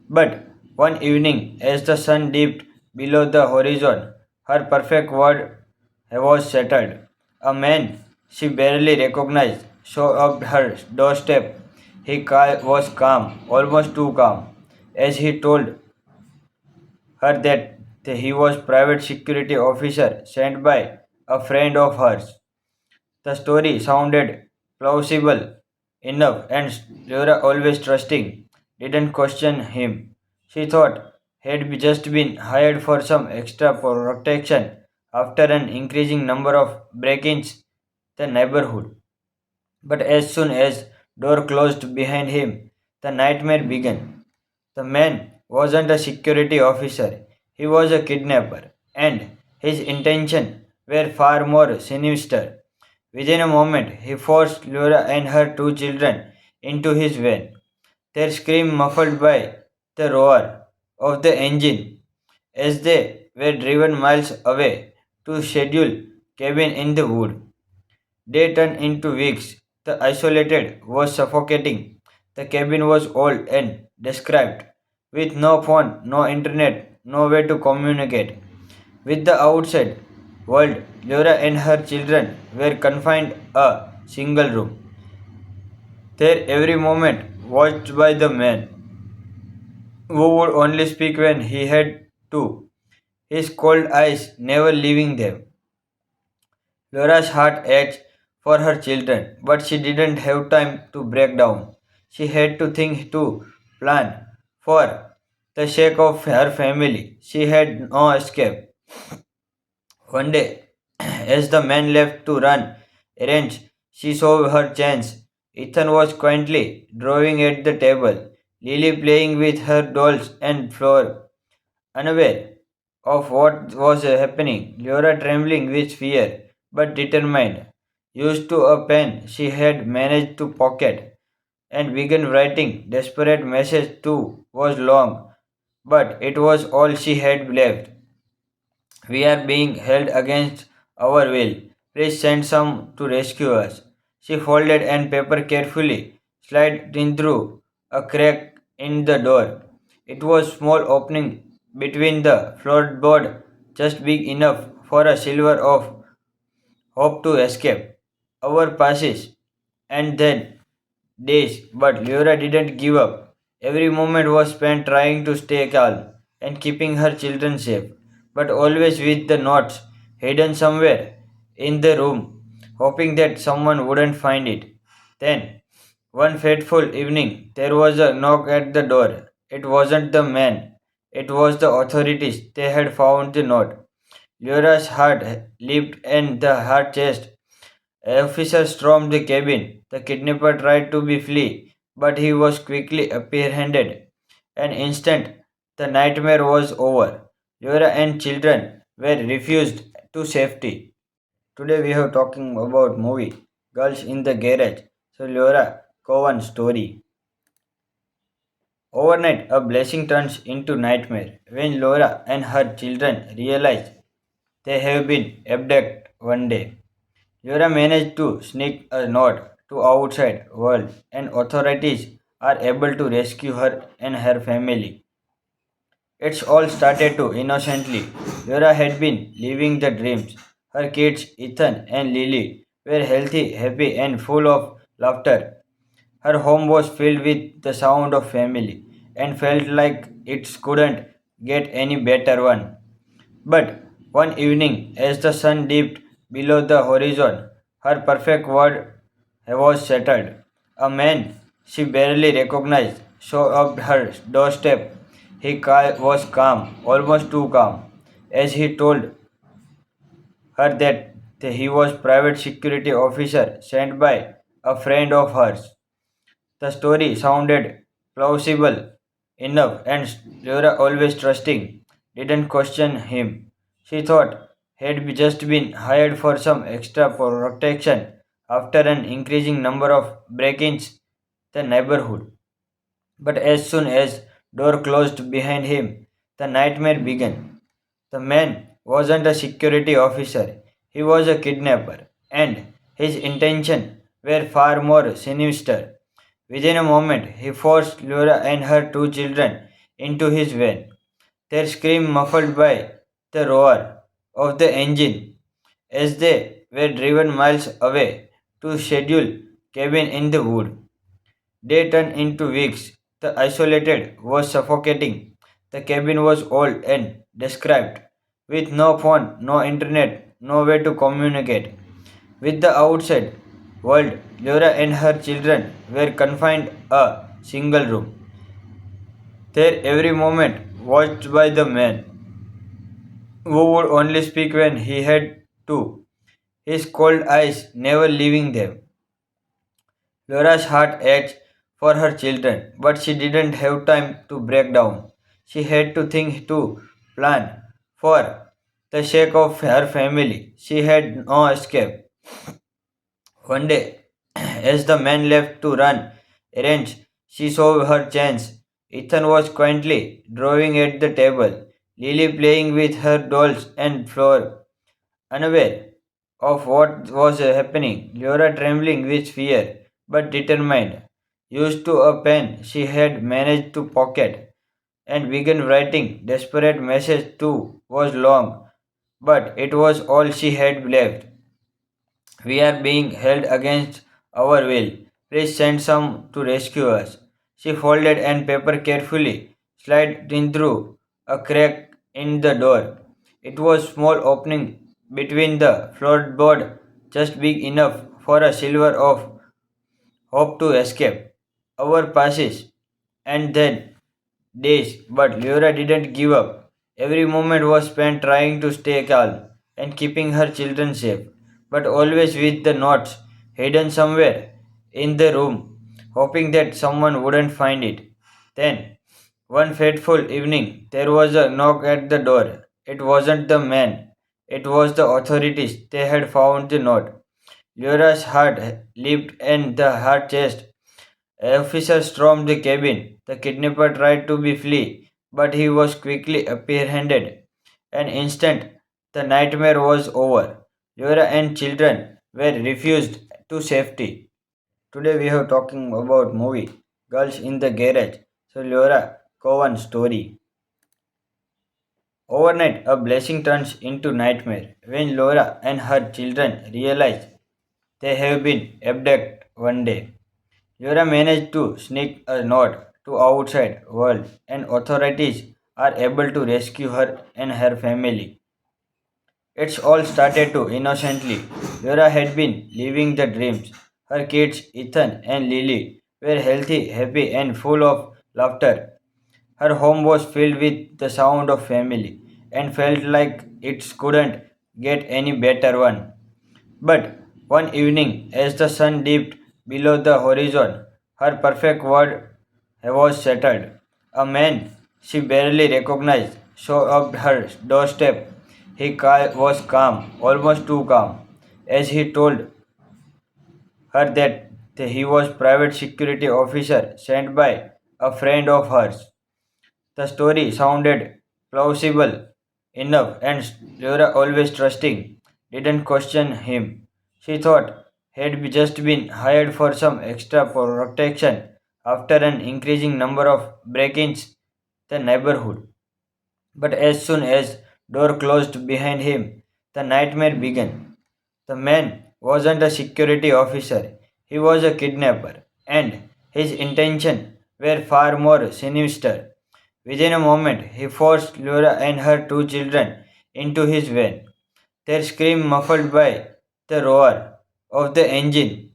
But one evening, as the sun dipped below the horizon, her perfect world was settled. A man she barely recognized showed up her doorstep. Was calm, almost too calm, as he told her that he was private security officer sent by a friend of hers. The story sounded plausible enough, and Laura, always trusting, didn't question him. She thought he'd just been hired for some extra protection after an increasing number of break-ins in the neighborhood. But as soon as door closed behind him, the nightmare began. The man wasn't a security officer, he was a kidnapper, and his intentions were far more sinister. Within a moment, he forced Laura and her two children into his van, their scream muffled by the roar of the engine as they were driven miles away to schedule cabin in the wood. Day turned into weeks. The isolated was suffocating. The cabin was old and described, with no phone, no internet, no way to communicate with the outside world. Laura and her children were confined a single room. There every moment watched by the man who would only speak when he had to, his cold eyes never leaving them. Laura's heart ached for her children, but she didn't have time to break down. She had to think to plan. For the sake of her family, she had no escape. One day, as the man left to run errands, she saw her chance. Ethan was quietly drawing at the table, Lily playing with her dolls and floor, unaware of what was happening. Laura, trembling with fear but determined, used to a pen she had managed to pocket and began writing. Desperate message too was long, but it was all she had left. We are being held against our will. Please send some to rescue us. She folded and paper carefully, slid in through a crack in the door. It was small opening between the floorboard, just big enough for a silver of hope to escape. Hour passes, and then days, but Laura didn't give up. Every moment was spent trying to stay calm and keeping her children safe, but always with the notes hidden somewhere in the room, hoping that someone wouldn't find it. Then, one fateful evening, there was a knock at the door. It wasn't the man, it was the authorities. They had found the note. Laura's heart leaped and the heart chest. An officer stormed the cabin. The kidnapper tried to be flee, but he was quickly apprehended. An instant, the nightmare was over. Laura and children were refused to safety. Today we are talking about movie Girls in the Garage. So Laura Cowan story. Overnight, a blessing turns into nightmare when Laura and her children realize they have been abducted one day. Laura managed to sneak a note to outside world and authorities are able to rescue her and her family. It's all started too innocently. Laura had been living the dreams. Her kids, Ethan and Lily, were healthy, happy, and full of laughter. Her home was filled with the sound of family and felt like it couldn't get any better one. But one evening, as the sun dipped below the horizon, her perfect world was settled. A man she barely recognized showed up her doorstep. Was calm, almost too calm, as he told her that he was private security officer sent by a friend of hers. The story sounded plausible enough, and Laura, always trusting, didn't question him. She thought he'd just been hired for some extra protection after an increasing number of break-ins in the neighborhood. But as soon as door closed behind him, the nightmare began. The man wasn't a security officer, he was a kidnapper, and his intentions were far more sinister. Within a moment, he forced Laura and her two children into his van, their scream muffled by the roar of the engine as they were driven miles away to scheduled cabin in the wood. Day turned into weeks. The isolated was suffocating. The cabin was old and described, with no phone, no internet, no way to communicate with the outside world. Laura and her children were confined a single room. There every moment watched by the man who would only speak when he had to, his cold eyes never leaving them. Laura's heart ached for her children, but she didn't have time to break down. She had to think to plan for the sake of her family. She had no escape. One day, as the man left to run errands, she saw her chance. Ethan was quietly drawing at the table, Lily playing with her dolls and floor, unaware of what was happening. Laura trembling with fear, but determined, used to a pen she had managed to pocket, and began writing desperate message too was long, but it was all she had left. We are being held against our will. Please send some to rescue us. She folded and paper carefully, slid in through a crack in the door. It was small opening between the floorboard, just big enough for a silver of hope to escape. Hour passes, and then days, but Laura didn't give up. Every moment was spent trying to stay calm and keeping her children safe, but always with the notes hidden somewhere in the room, hoping that someone wouldn't find it. Then, one fateful evening, there was a knock at the door. It wasn't the man, it was the authorities. They had found the note. Laura's heart leaped and the heart chest. Officer stormed the cabin. The kidnapper tried to be flee, but he was quickly apprehended. An instant, the nightmare was over. Laura and children were refused to safety. Today we are talking about movie Girls in the Garage. So Laura Cowan story. Overnight, a blessing turns into nightmare when Laura and her children realize they have been abducted one day. Laura managed to sneak a note to outside world and authorities are able to rescue her and her family. It's all started too innocently. Laura had been living the dreams. Her kids, Ethan and Lily, were healthy, happy, and full of laughter. Her home was filled with the sound of family and felt like it couldn't get any better one. But one evening, as the sun dipped below the horizon, her perfect world was settled. A man she barely recognized showed up her doorstep. Was calm, almost too calm, as he told her that he was private security officer sent by a friend of hers. The story sounded plausible enough, and Laura, always trusting, didn't question him. She thought had just been hired for some extra protection after an increasing number of break-ins in the neighborhood. But as soon as door closed behind him, the nightmare began. The man wasn't a security officer, he was a kidnapper, and his intentions were far more sinister. Within a moment, he forced Laura and her two children into his van, their scream muffled by the roar of the engine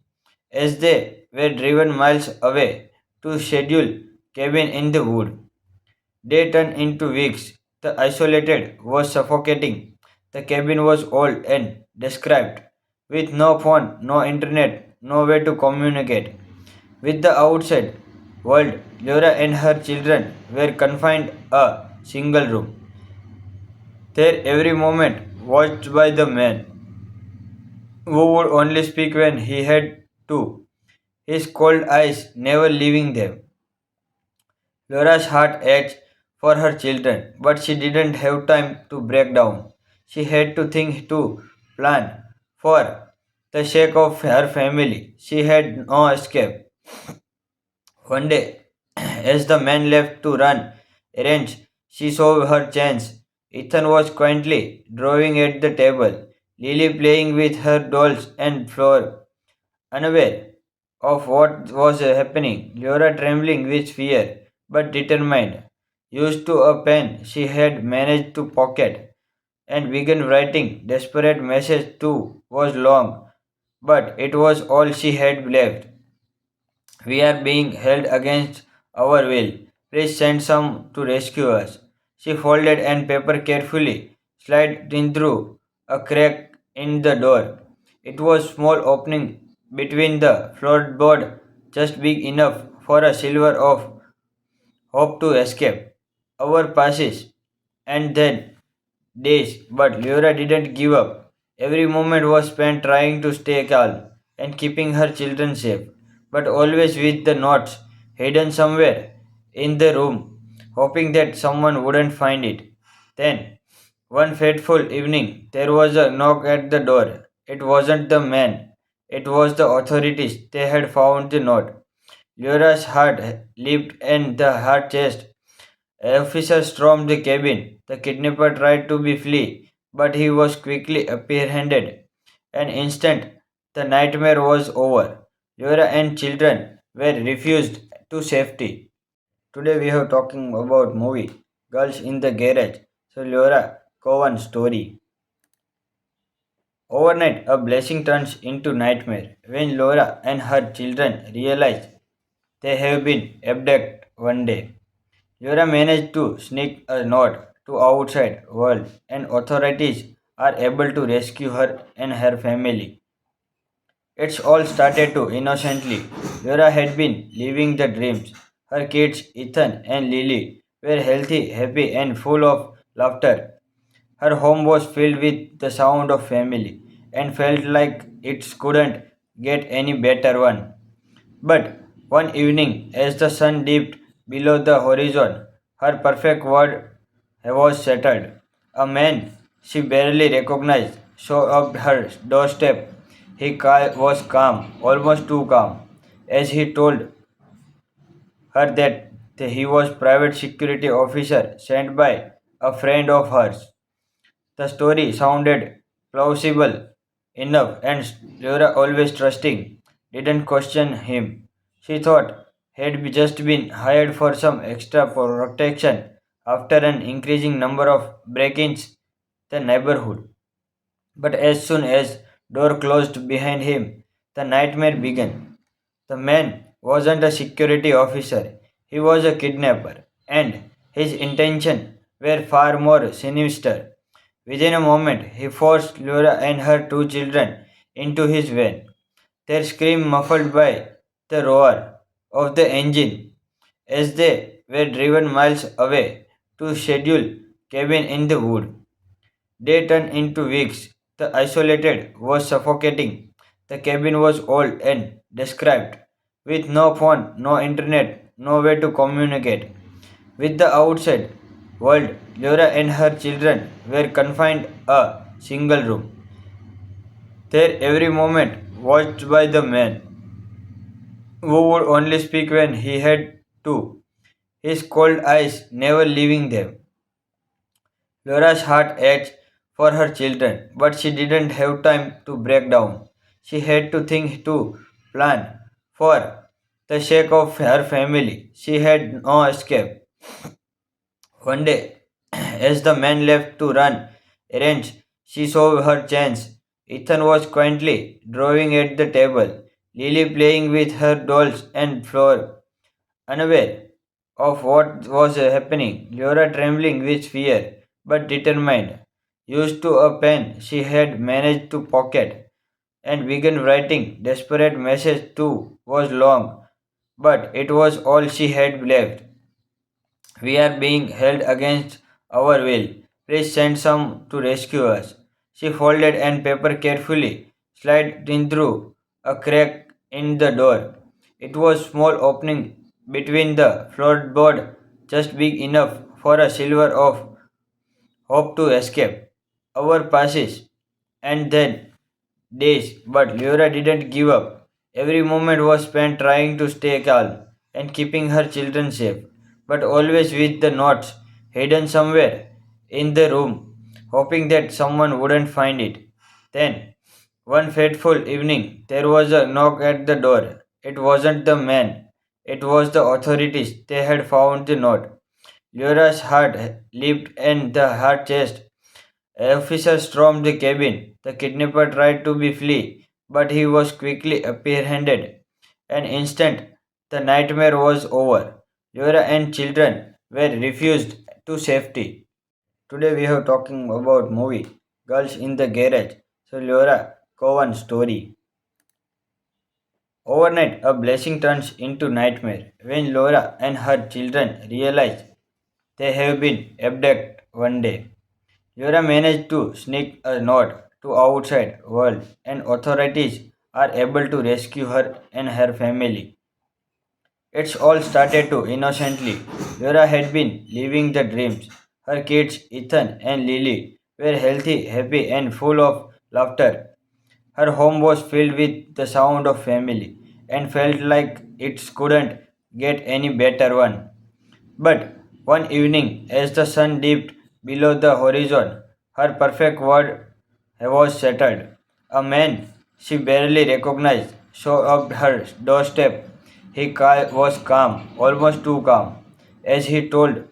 as they were driven miles away to scheduled cabin in the wood. Day turned into weeks. The isolated was suffocating. The cabin was old and described, with no phone, no internet, no way to communicate with the outside world. Laura and her children were confined a single room. There every moment watched by the man, who would only speak when he had to, his cold eyes never leaving them. Laura's heart ached for her children, but she didn't have time to break down. She had to think to plan for the sake of her family. She had no escape. One day, as the man left to run errands, she saw her chance. Ethan was quietly drawing at the table, Lily playing with her dolls and floor, unaware of what was happening. Laura trembling with fear, but determined, used to a pen she had managed to pocket, and began writing desperate message too was long, but it was all she had left. We are being held against our will. Please send some to rescue us. She folded and paper carefully, slid in through a crack in the door. It was small opening between the floorboard, just big enough for a silver of hope to escape. Hour passes, and then days, but Laura didn't give up. Every moment was spent trying to stay calm and keeping her children safe, but always with the notes hidden somewhere in the room, hoping that someone wouldn't find it. Then, one fateful evening, there was a knock at the door. It wasn't the man, it was the authorities. They had found the note. Laura's heart leaped and the heart chest. Officer stormed the cabin. The kidnapper tried to be flee, but he was quickly apprehended. An instant, the nightmare was over. Laura and children were refused to safety. Today we are talking about movie Girls in the Garage. So Laura Cohen story. Overnight, a blessing turns into nightmare when Laura and her children realize they have been abducted one day. Laura managed to sneak a note to outside world and authorities are able to rescue her and her family. It's all started too innocently. Laura had been living the dreams. Her kids, Ethan and Lily, were healthy, happy, and full of laughter. Her home was filled with the sound of family and felt like it couldn't get any better one. But one evening, as the sun dipped below the horizon, her perfect world was settled. A man she barely recognized showed up her doorstep. Was calm, almost too calm, as he told her that he was private security officer sent by a friend of hers. The story sounded plausible enough, and Laura, always trusting, didn't question him. She thought he'd just been hired for some extra protection after an increasing number of break-ins in the neighborhood. But as soon as door closed behind him, the nightmare began. The man wasn't a security officer, he was a kidnapper, and his intentions were far more sinister. Within a moment, he forced Laura and her two children into his van, their scream muffled by the roar of the engine as they were driven miles away to schedule cabin in the wood. Day turned into weeks. The isolated was suffocating. The cabin was old and described, with no phone, no internet, no way to communicate with the outside world. Laura and her children were confined a single room. their every moment watched by the man who would only speak when he had to, his cold eyes never leaving them. Laura's heart ached for her children, but she didn't have time to break down. She had to think to plan. For the sake of her family, she had no escape. One day, as the man left to run errands, she saw her chance. Ethan was quietly drawing at the table, Lily playing with her dolls and floor, unaware of what was happening. Laura trembling with fear, but determined, used to a pen she had managed to pocket, and began writing desperate message too was long, but it was all she had left. We are being held against our will. Please send some to rescue us. She folded and paper carefully, slid in through a crack in the door. It was small opening between the floorboard, just big enough for a silver of hope to escape. Hour passes, and then days, but Laura didn't give up. Every moment was spent trying to stay calm and keeping her children safe, but always with the notes hidden somewhere in the room, hoping that someone wouldn't find it. Then, one fateful evening, there was a knock at the door. It wasn't the man, it was the authorities. They had found the note. Laura's heart leaped and the heart chest. An officer stormed the cabin. The kidnapper tried to be flee, but he was quickly apprehended. An instant, the nightmare was over. Laura and children were refused to safety. Today we are talking about movie Girls in the Garage. So Laura Cowan story. Overnight, a blessing turns into nightmare when Laura and her children realize they have been abducted one day. Laura managed to sneak a note to outside world and authorities are able to rescue her and her family. It's all started to innocently. Laura had been living the dreams. Her kids, Ethan and Lily, were healthy, happy, and full of laughter. Her home was filled with the sound of family and felt like it couldn't get any better one. But one evening, as the sun dipped below the horizon, her perfect world was shattered. A man she barely recognized showed up her doorstep. Was calm, almost too calm, as he told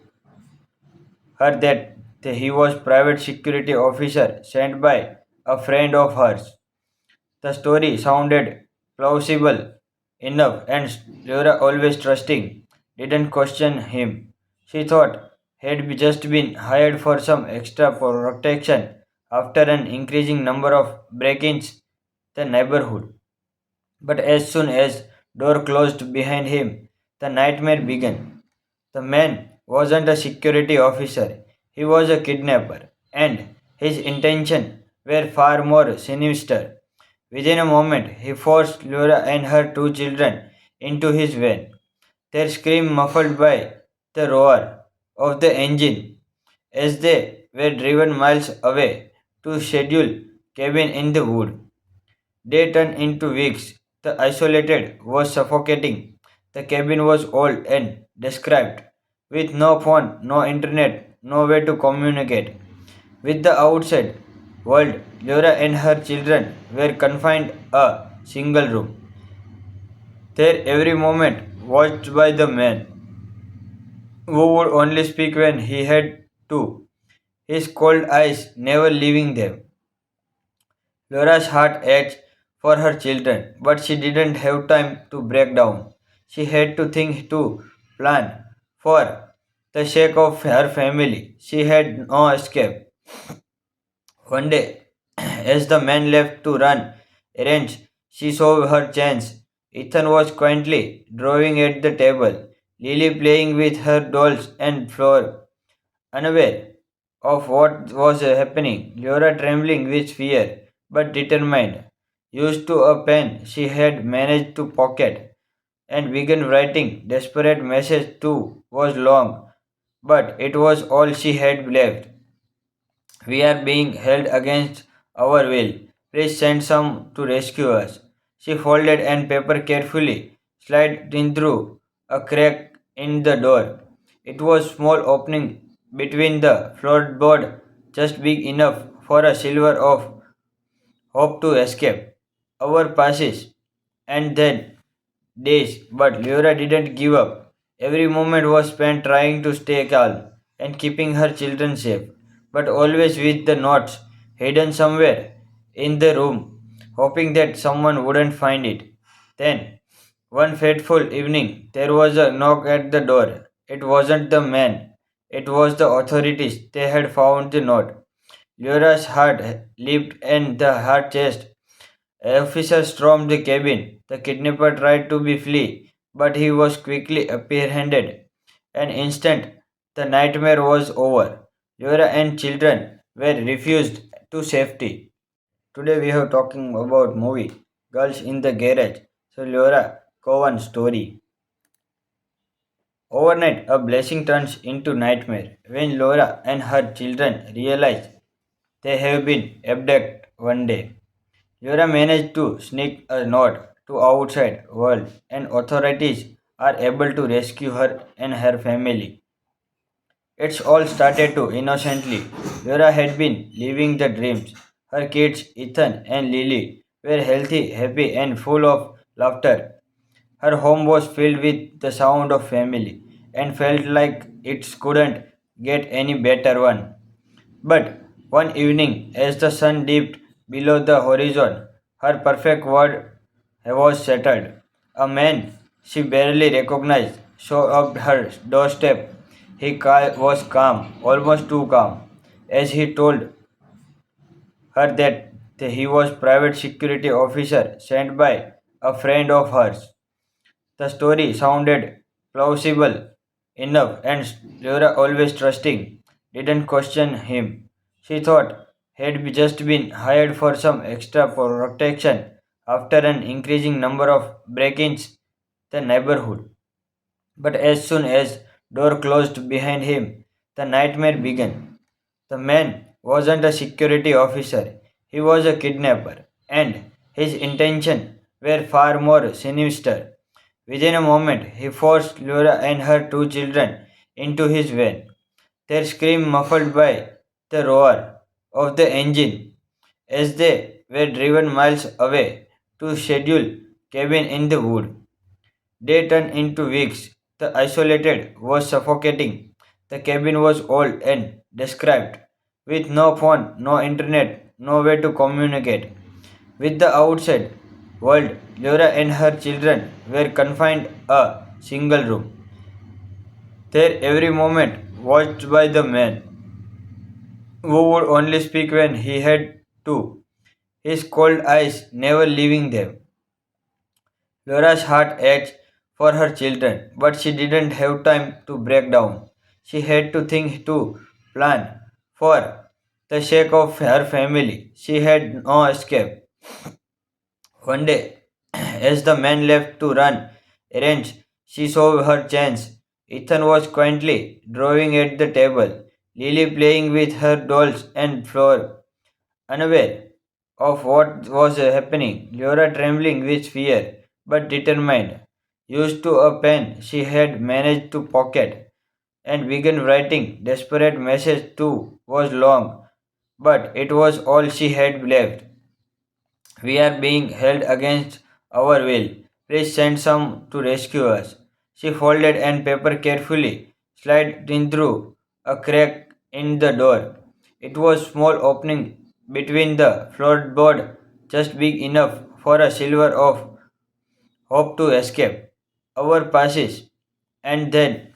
her that he was private security officer sent by a friend of hers. The story sounded plausible enough, and Laura, always trusting, didn't question him. She thought he'd just been hired for some extra protection after an increasing number of break-ins the neighborhood. But as soon as door closed behind him, the nightmare began. The man wasn't a security officer, he was a kidnapper, and his intentions were far more sinister. Within a moment, he forced Laura and her two children into his van, their scream muffled by the roar of the engine as they were driven miles away to schedule cabin in the wood. Day turned into weeks. The isolated was suffocating. The cabin was old and described, with no phone, no internet, no way to communicate with the outside world. Laura and her children were confined a single room. Their every moment watched by the man who would only speak when he had to, his cold eyes never leaving them. Laura's heart ached for her children, but she didn't have time to break down. She had to think to plan. For the sake of her family, she had no escape. One day, as the man left to run errands, she saw her chance. Ethan was quietly drawing at the table, Lily playing with her dolls and floor, unaware of what was happening. Laura trembling with fear, but determined, used to a pen she had managed to pocket, and began writing desperate message too was long, but it was all she had left. We are being held against our will. Please send some to rescue us. She folded and paper carefully, slid in through a crack in the door. It was small opening between the floorboard, just big enough for a silver of hope to escape. Hour passes, and then days, but Lyra didn't give up. Every moment was spent trying to stay calm and keeping her children safe, but always with the notes hidden somewhere in the room, hoping that someone wouldn't find it. Then, one fateful evening, there was a knock at the door. It wasn't the man, it was the authorities. They had found the note. Lyra's heart leaped and the heart chest. Officer stormed the cabin. The kidnapper tried to be flee, but he was quickly apprehended. An instant, the nightmare was over. Laura and children were refused to safety. Today we are talking about movie Girls in the Garage. So Laura Cohen's story. Overnight, a blessing turns into nightmare when Laura and her children realize they have been abducted one day. Yura managed to sneak a note to outside world and authorities are able to rescue her and her family. It's all started too innocently. Yura had been living the dreams. Her kids, Ethan and Lily, were healthy, happy and full of laughter. Her home was filled with the sound of family and felt like it couldn't get any better one. But one evening, as the sun dipped below the horizon, her perfect world was shattered. A man she barely recognized showed up her doorstep. Was calm, almost too calm, as he told her that he was private security officer sent by a friend of hers. The story sounded plausible enough, and Laura, always trusting, didn't question him. She thought he'd just been hired for some extra protection after an increasing number of break-ins in the neighborhood. But as soon as door closed behind him, the nightmare began. The man wasn't a security officer, he was a kidnapper, and his intentions were far more sinister. Within a moment, he forced Laura and her two children into his van, their scream muffled by the roar of the engine as they were driven miles away to schedule cabin in the wood. Day turned into weeks. The isolated was suffocating. The cabin was old and described, with no phone, no internet, no way to communicate with the outside world. Laura and her children were confined a single room. There every moment watched by the man, who would only speak when he had to, his cold eyes never leaving them. Laura's heart ached for her children, but she didn't have time to break down. She had to think to plan. For the sake of her family, she had no escape. One day, as the man left to run errands, she saw her chance. Ethan was quietly drawing at the table, Lily playing with her dolls and floor, unaware of what was happening. Laura trembling with fear, but determined, used to a pen she had managed to pocket, and began writing. Desperate message too was long, but it was all she had left. We are being held against our will. Please send some to rescue us. She folded and paper carefully, slid in through a crack in the door. It was small opening between the floorboard, just big enough for a silver of hope to escape. Hour passes, and then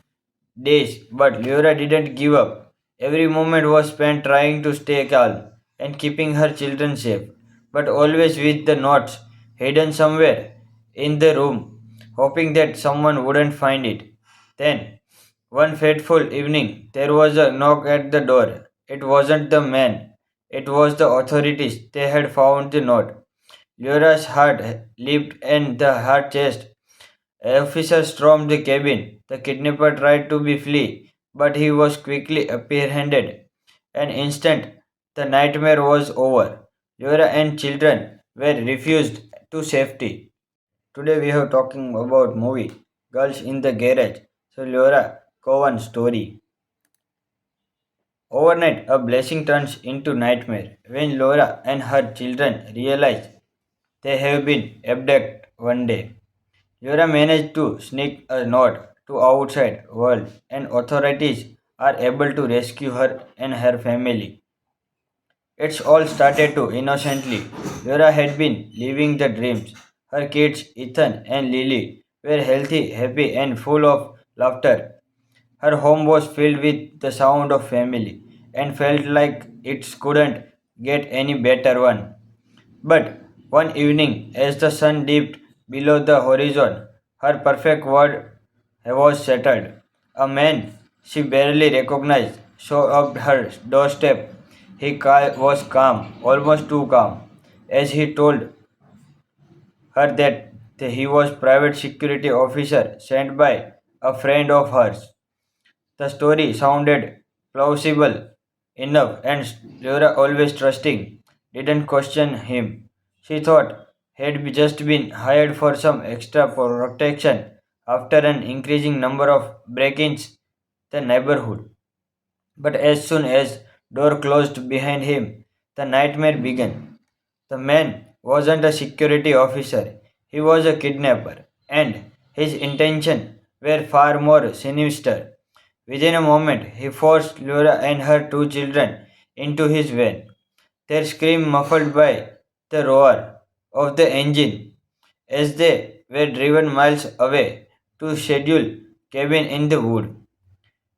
days, but Laura didn't give up. Every moment was spent trying to stay calm and keeping her children safe, but always with the notes hidden somewhere in the room, hoping that someone wouldn't find it. Then, one fateful evening, there was a knock at the door. It wasn't the man, it was the authorities. They had found the note. Laura's heart leaped and the heart chest. Officers stormed the cabin. The kidnapper tried to be flee, but he was quickly apprehended. An instant, the nightmare was over. Laura and children were refused to safety. Today we are talking about movie Girls in the Garage. So Laura Cowan story. Overnight, a blessing turns into nightmare when Laura and her children realize they have been abducted one day. Laura managed to sneak a note to outside world and authorities are able to rescue her and her family. It's all started to innocently. Laura had been living the dreams. Her kids, Ethan and Lily, were healthy, happy, and full of laughter. Her home was filled with the sound of family and felt like it couldn't get any better one. But one evening, as the sun dipped below the horizon, her perfect world was shattered. A man she barely recognized showed up her doorstep. Was calm, almost too calm, as he told her that he was private security officer sent by a friend of hers. The story sounded plausible enough, and Laura, always trusting, didn't question him. She thought he'd just been hired for some extra protection after an increasing number of break-ins in the neighborhood. But as soon as door closed behind him, the nightmare began. The man wasn't a security officer, he was a kidnapper, and his intentions were far more sinister. Within a moment, he forced Laura and her two children into his van, their scream muffled by the roar of the engine as they were driven miles away to scheduled cabin in the wood.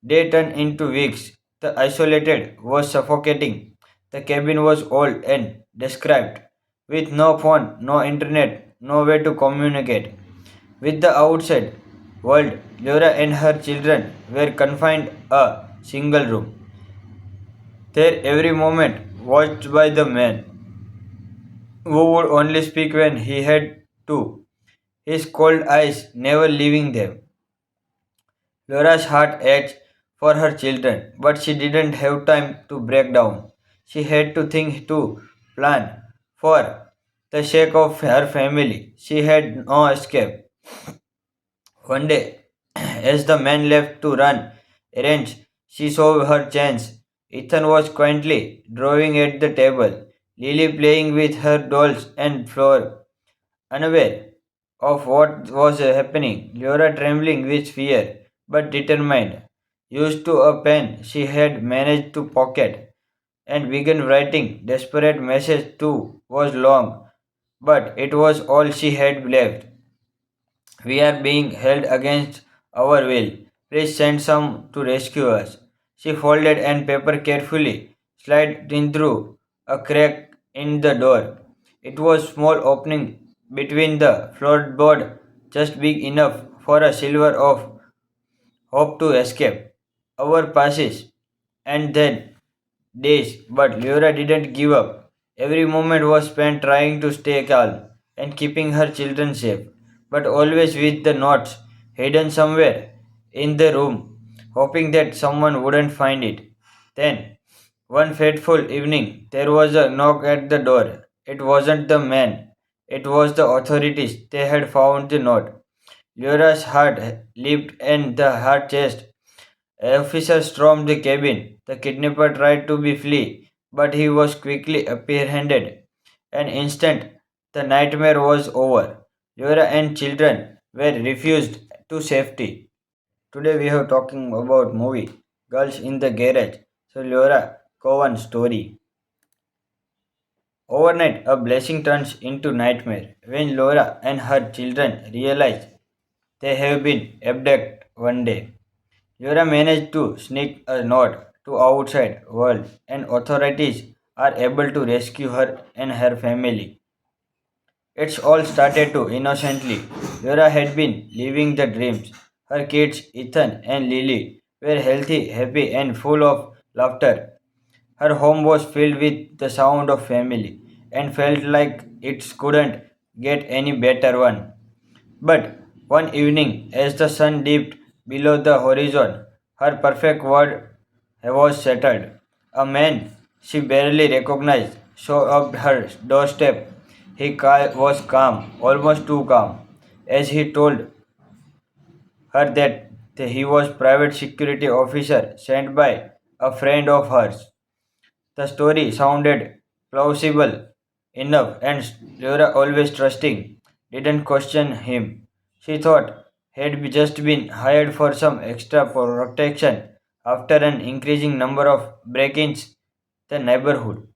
Day turned into weeks. The isolated was suffocating. The cabin was old and described, with no phone, no internet, no way to communicate with the outside world. Laura and her children were confined a single room. There every moment watched by the man who would only speak when he had to, his cold eyes never leaving them. Laura's heart ached for her children, but she didn't have time to break down. She had to think to plan for the sake of her family. She had no escape. One day, as the man left to run errands, she saw her chance. Ethan was quietly drawing at the table, Lily playing with her dolls and floor, unaware of what was happening. Laura trembling with fear, but determined, used to a pen she had managed to pocket, and began writing desperate message too was long, but it was all she had left. We are being held against our will. Please send some to rescue us. She folded and paper carefully, slid in through a crack in the door. It was small opening between the floorboard, just big enough for a silver of hope to escape. Hour passes, and then days, but Laura didn't give up. Every moment was spent trying to stay calm and keeping her children safe, but always with the notes hidden somewhere in the room, hoping that someone wouldn't find it. Then, one fateful evening, there was a knock at the door. It wasn't the man, it was the authorities. They had found the note. Laura's heart leaped and the heart chest. Officer stormed the cabin. The kidnapper tried to be flee, but he was quickly apprehended. An instant, the nightmare was over. Laura and children were refused to safety. Today we are talking about movie Girls in the Garage. So Laura Cowan story. Overnight, a blessing turns into nightmare when Laura and her children realize they have been abducted one day. Laura managed to sneak a note to outside world and authorities are able to rescue her and her family. It's all started to innocently. Laura had been living the dreams. Her kids, Ethan and Lily, were healthy, happy, and full of laughter. Her home was filled with the sound of family and felt like it couldn't get any better one. But one evening, as the sun dipped below the horizon, her perfect world was shattered. A man she barely recognized show up her doorstep. Was calm, almost too calm, as he told her that he was private security officer sent by a friend of hers. The story sounded plausible enough, and Laura, always trusting, didn't question him. She thought he'd just been hired for some extra protection after an increasing number of break-ins in the neighborhood.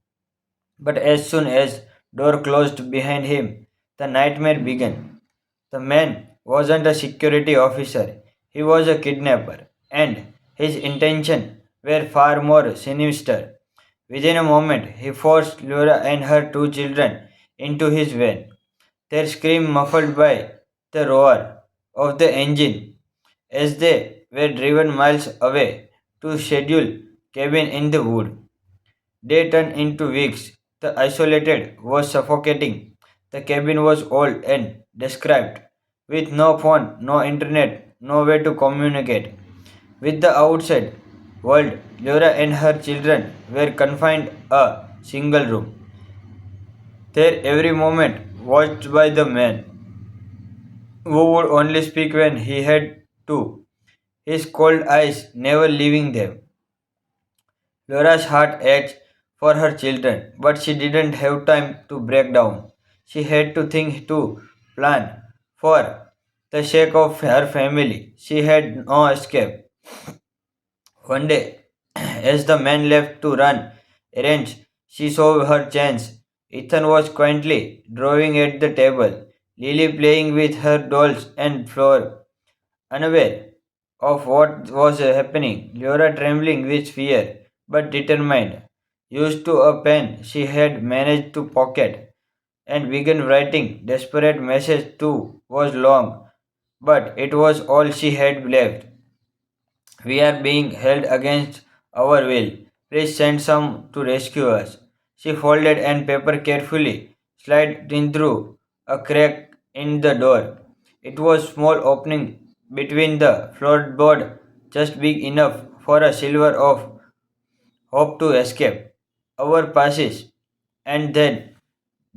But as soon as door closed behind him, the nightmare began. The man wasn't a security officer, he was a kidnapper, and his intentions were far more sinister. Within a moment, he forced Laura and her two children into his van, their scream muffled by the roar of the engine as they were driven miles away to scheduled cabin in the wood. Day turned into weeks. The isolated was suffocating. The cabin was old and described, with no phone, no internet, no way to communicate with the outside world. Laura and her children were confined a single room. There every moment watched by the man, who would only speak when he had to, his cold eyes never leaving them. Laura's heart ached for her children, but she didn't have time to break down. She had to think, to plan. For the sake of her family, she had no escape. One day, as the man left to run errands, she saw her chance. Ethan was quietly drawing at the table, Lily playing with her dolls and floor, unaware of what was happening. Laura trembling with fear, but determined, used to a pen she had managed to pocket, and began writing desperate message too was long, but it was all she had left. We are being held against our will. Please send some to rescue us. She folded and paper carefully, slid in through a crack in the door. It was small opening between the floorboard, just big enough for a silver of hope to escape. Hour passes, and then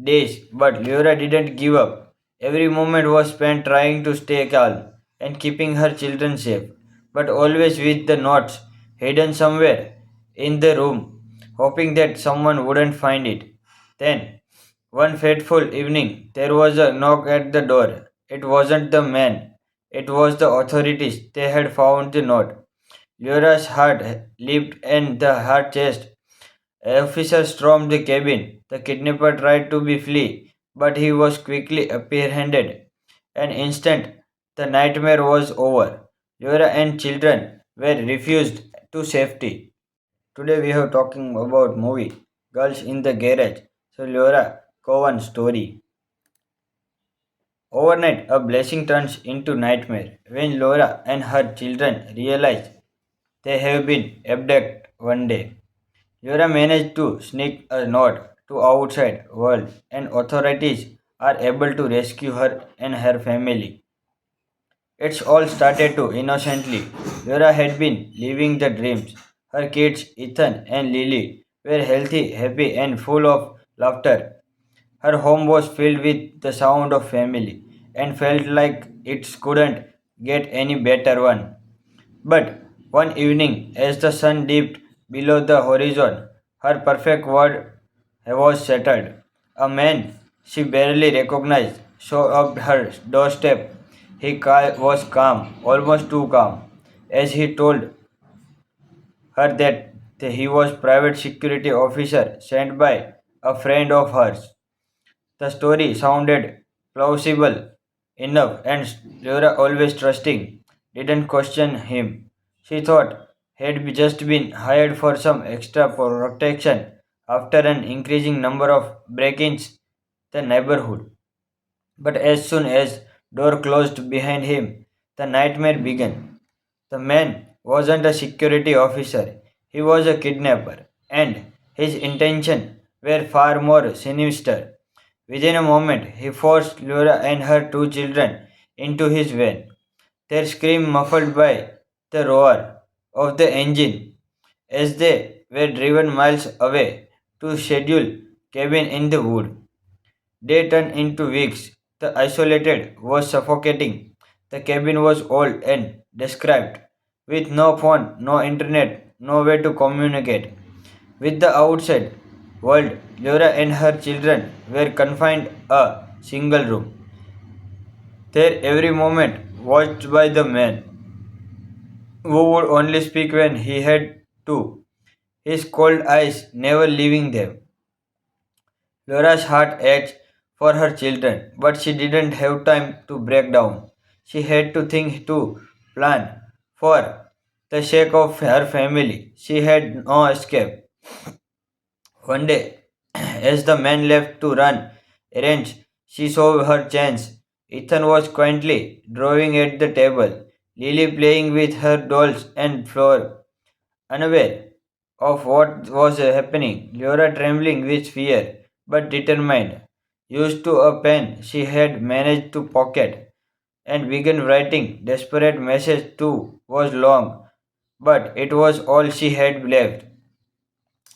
days, but Laura didn't give up. Every moment was spent trying to stay calm and keeping her children safe, but always with the notes hidden somewhere in the room, hoping that someone wouldn't find it. Then, one fateful evening, there was a knock at the door. It wasn't the man, it was the authorities. They had found the note. Laura's heart leaped and the heart chest. Officer stormed the cabin. The kidnapper tried to be flee, but he was quickly apprehended. An instant, the nightmare was over. Laura and children were refused to safety. Today we are talking about movie Girls in the Garage. So Laura Cohen story. Overnight, a blessing turns into nightmare when Laura and her children realize they have been abducted one day. Laura managed to sneak a note to outside world, and authorities are able to rescue her and her family. It's all started too innocently. Laura had been living the dreams. Her kids, Ethan and Lily, were healthy, happy, and full of laughter. Her home was filled with the sound of family and felt like it couldn't get any better one. But one evening, as the sun dipped below the horizon, her perfect world was shattered. A man she barely recognized showed up her doorstep. Was calm, almost too calm, as he told her that he was private security officer sent by a friend of hers. The story sounded plausible enough, and Laura, always trusting, didn't question him. She thought he'd just been hired for some extra protection after an increasing number of break-ins in the neighborhood. But as soon as door closed behind him, the nightmare began. The man wasn't a security officer, he was a kidnapper, and his intentions were far more sinister. Within a moment, he forced Laura and her two children into his van, their scream muffled by the roar of the engine as they were driven miles away to scheduled cabin in the wood. Day turned into weeks. The isolated was suffocating. The cabin was old and described, with no phone, no internet, no way to communicate with the outside world. Laura and her children were confined a single room. There every moment watched by the man who would only speak when he had to, his cold eyes never leaving them. Laura's heart ached for her children, but she didn't have time to break down. She had to think, to plan. For the sake of her family, she had no escape. One day, as the man left to run errands, she saw her chance. Ethan was quietly drawing at the table, Lily playing with her dolls and floor, unaware of what was happening. Laura trembling with fear, but determined, used to a pen she had managed to pocket, and began writing desperate message too was long, but it was all she had left.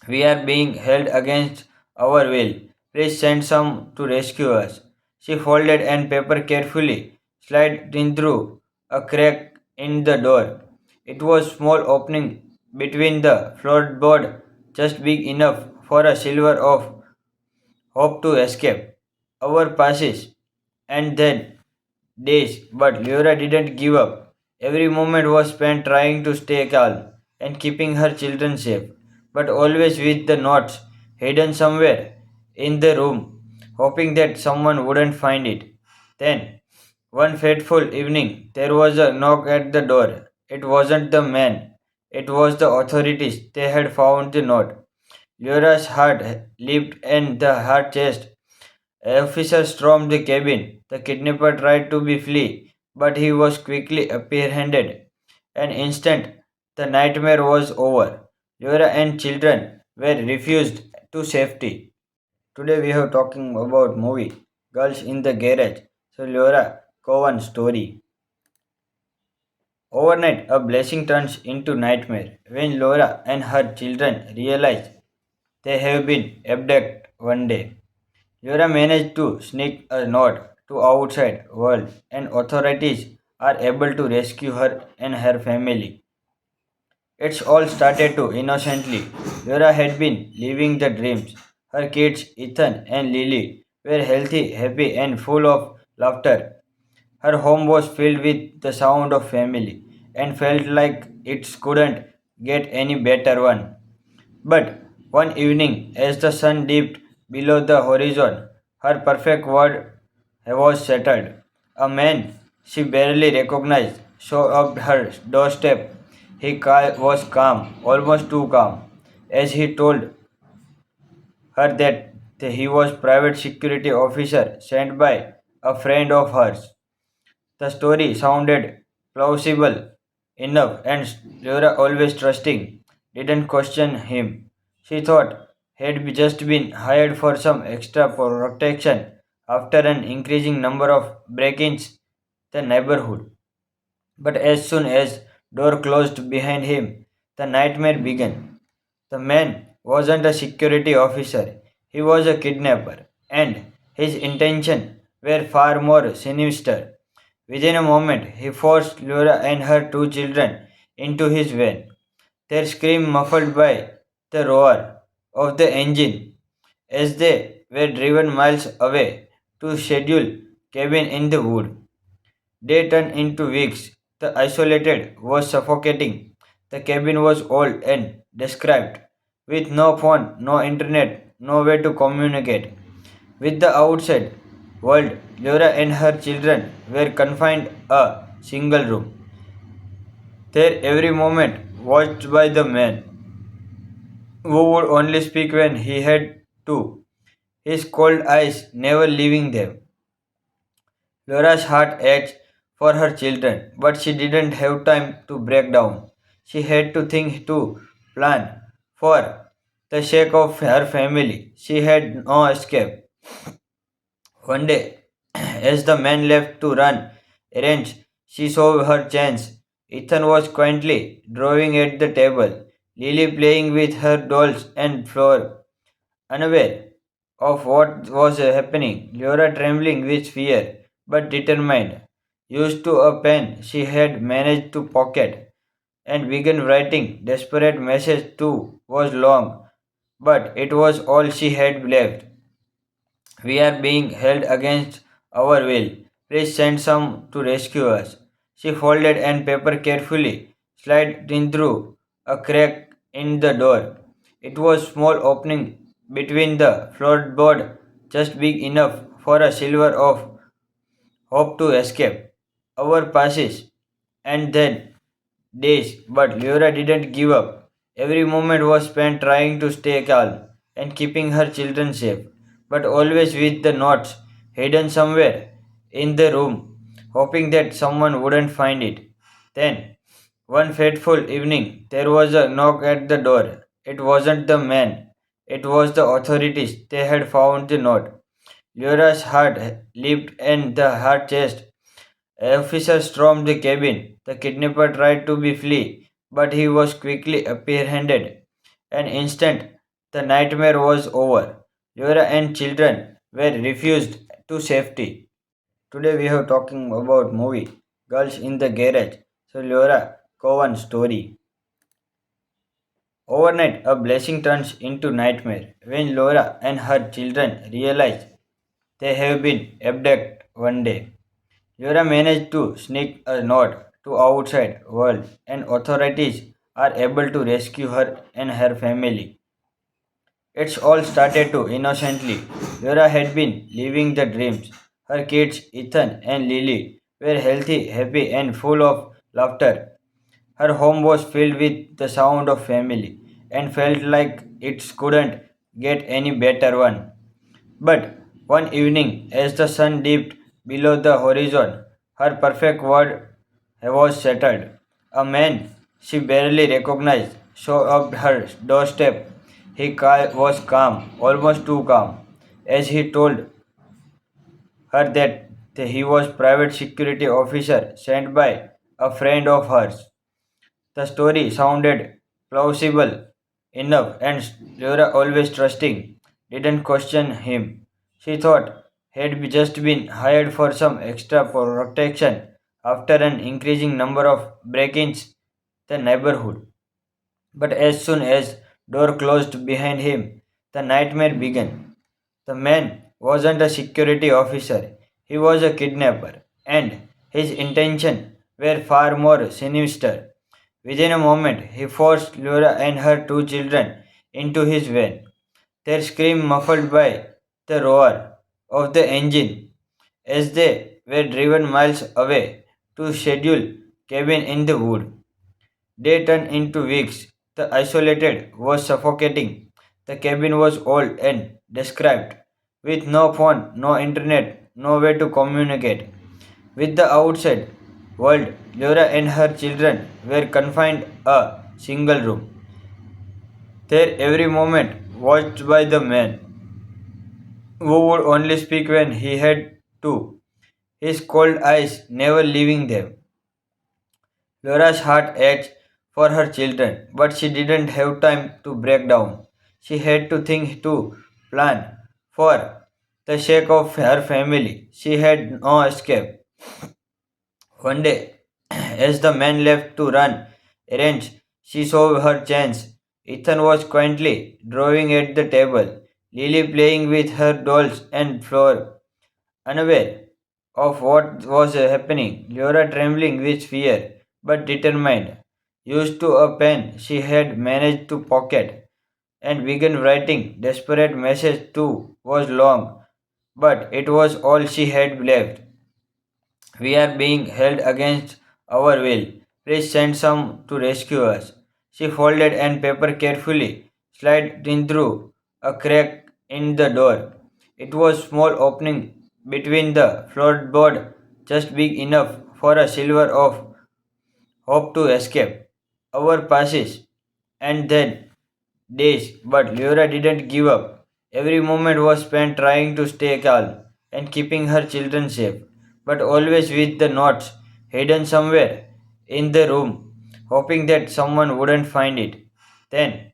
We are being held against our will. Please send some to rescue us. She folded and paper carefully, slid in through a crack in the door. It was small opening between the floorboard, just big enough for a silver of hope to escape. Hour passes, and then days, but Laura didn't give up. Every moment was spent trying to stay calm and keeping her children safe, but always with the notes hidden somewhere in the room, hoping that someone wouldn't find it. Then, one fateful evening, there was a knock at the door. It wasn't the man, it was the authorities. They had found the note. Laura's heart leaped and the heart chest. An officer stormed the cabin. The kidnapper tried to be flee, but he was quickly apprehended. An instant, the nightmare was over. Laura and children were refused to safety. Today we are talking about movie Girls in the Garage. So Laura Cowan story. Overnight, a blessing turns into nightmare when Laura and her children realize they have been abducted one day. Laura managed to sneak a note to outside world and authorities are able to rescue her and her family. It's all started to innocently. Laura had been living the dreams. Her kids, Ethan and Lily, were healthy, happy, and full of laughter. Her home was filled with the sound of family and felt like it couldn't get any better one. But one evening, as the sun dipped below the horizon, her perfect world was shattered. A man she barely recognized showed up her doorstep. Was calm, almost too calm, as he told her that he was private security officer sent by a friend of hers. The story sounded plausible enough, and Laura, always trusting, didn't question him. She thought he'd just been hired for some extra protection after an increasing number of break-ins the neighborhood. But as soon as door closed behind him, the nightmare began. The man wasn't a security officer, he was a kidnapper, and his intentions were far more sinister. Within a moment, he forced Laura and her two children into his van, their scream muffled by the roar of the engine as they were driven miles away to schedule cabin in the wood. Day turned into weeks. The isolated was suffocating. The cabin was old and described, with no phone, no internet, no way to communicate with the outside world. Laura and her children were confined a single room. There every moment watched by the man who would only speak when he had to, his cold eyes never leaving them. Laura's heart ached for her children, but she didn't have time to break down. She had to think, to plan. For the sake of her family, she had no escape. One day, as the man left to run errands, she saw her chance. Ethan was quietly drawing at the table, Lily playing with her dolls and floor, unaware of what was happening. Laura, trembling with fear but determined, used to a pen she had managed to pocket and began writing. Desperate message too was long, but it was all she had left. We are being held against our will. Please send some to rescue us. She folded and paper carefully, slid in through a crack in the door. It was small opening between the floorboard, just big enough for a silver of hope to escape. Hour passes, and then days, but Laura didn't give up. Every moment was spent trying to stay calm and keeping her children safe, but always with the notes hidden somewhere in the room, hoping that someone wouldn't find it. Then, one fateful evening, there was a knock at the door. It wasn't the man, it was the authorities. They had found the note. Laura's heart leaped and the heart chest. Officer stormed the cabin. The kidnapper tried to be flee, but he was quickly apprehended. An instant, the nightmare was over. Laura and children were refused to safety. Today we are talking about movie Girls in the Garage. So Laura Cowan story. Overnight, a blessing turns into nightmare when Laura and her children realize they have been abducted one day. Laura managed to sneak a note to outside world and authorities are able to rescue her and her family. It's all started too innocently. Laura had been living the dreams. Her kids, Ethan and Lily, were healthy, happy, and full of laughter. Her home was filled with the sound of family and felt like it couldn't get any better one. But one evening, as the sun dipped below the horizon, her perfect world was shattered. A man she barely recognized showed up her doorstep. Was calm, almost too calm, as he told her that he was private security officer sent by a friend of hers. The story sounded plausible enough, and Laura, always trusting, didn't question him. She thought he'd just been hired for some extra protection after an increasing number of break-ins in the neighborhood. But as soon as door closed behind him, the nightmare began. The man wasn't a security officer, he was a kidnapper, and his intentions were far more sinister. Within a moment, he forced Laura and her two children into his van, their scream muffled by the roar of the engine as they were driven miles away to schedule cabin in the wood. Day turned into weeks. The isolated was suffocating. The cabin was old and described, with no phone, no internet, no way to communicate with the outside world. Laura and her children were confined a single room. There every moment watched by the man who would only speak when he had to, his cold eyes never leaving them. Laura's heart ached for her children, but she didn't have time to break down. She had to think to plan. For the sake of her family, she had no escape. One day, as the man left to run errands, she saw her chance. Ethan was quietly drawing at the table, Lily playing with her dolls and floor, unaware of what was happening. Laura, trembling with fear but determined, used to a pen she had managed to pocket and began writing. Desperate message too was long, but it was all she had left. We are being held against our will. Please send some to rescue us. She folded and paper carefully, slid in through a crack in the door. It was small opening between the floorboard, just big enough for a silver of hope to escape. Hour passes, and then days, but Laura didn't give up. Every moment was spent trying to stay calm and keeping her children safe, but always with the notes hidden somewhere in the room, hoping that someone wouldn't find it. Then,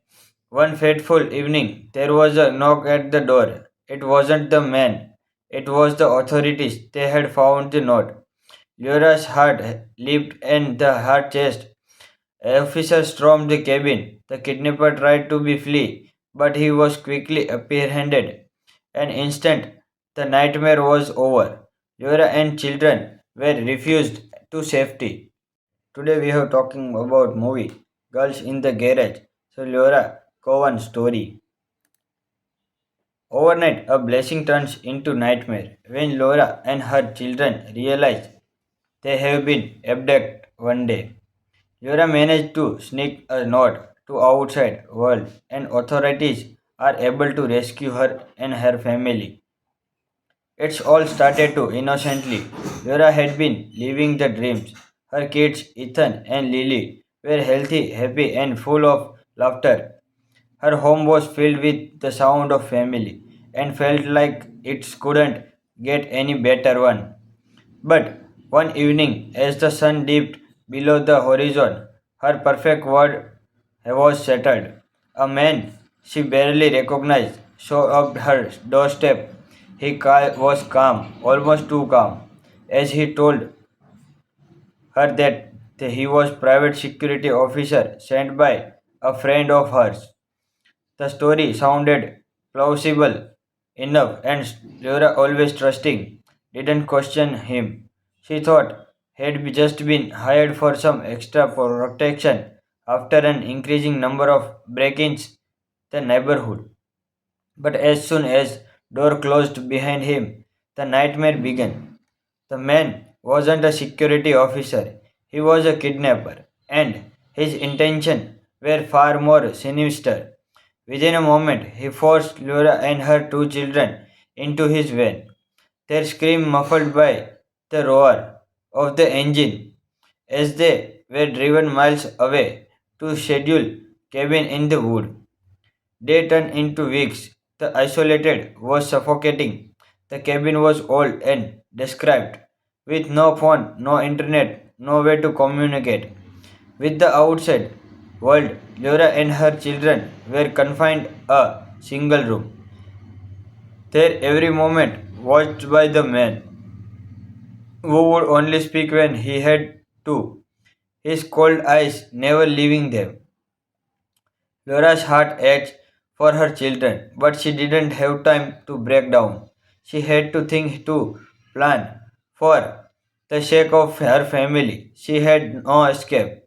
one fateful evening, there was a knock at the door. It wasn't the man, it was the authorities. They had found the note. Laura's heart leaped and the heart chest. Officers stormed the cabin. The kidnapper tried to be flee, but he was quickly apprehended. An instant, the nightmare was over. Laura and children were refused to safety. Today we are talking about movie Girls in the Garage. So Laura Cowan story. Overnight, a blessing turns into nightmare when Laura and her children realize they have been abducted one day. Laura managed to sneak a note to outside world and authorities are able to rescue her and her family. It's all started to innocently. Laura had been living the dreams. Her kids, Ethan and Lily, were healthy, happy, and full of laughter. Her home was filled with the sound of family and felt like it couldn't get any better one. But one evening, as the sun dipped below the horizon, her perfect world was settled. A man she barely recognized showed up her doorstep. Was calm, almost too calm, as he told her that he was private security officer sent by a friend of hers. The story sounded plausible enough, and Laura, always trusting, didn't question him. She thought he'd just been hired for some extra protection after an increasing number of break-ins in the neighborhood. But as soon as door closed behind him, the nightmare began. The man wasn't a security officer, he was a kidnapper, and his intentions were far more sinister. Within a moment, he forced Laura and her two children into his van, their scream muffled by the roar of the engine as they were driven miles away to scheduled cabin in the wood. Day turned into weeks. The isolated was suffocating. The cabin was old and described, with no phone, no internet, no way to communicate with the outside world. Laura and her children were confined a single room. There every moment watched by the man who would only speak when he had to, his cold eyes never leaving them. Laura's heart ached for her children, but she didn't have time to break down. She had to think to plan for the sake of her family. She had no escape.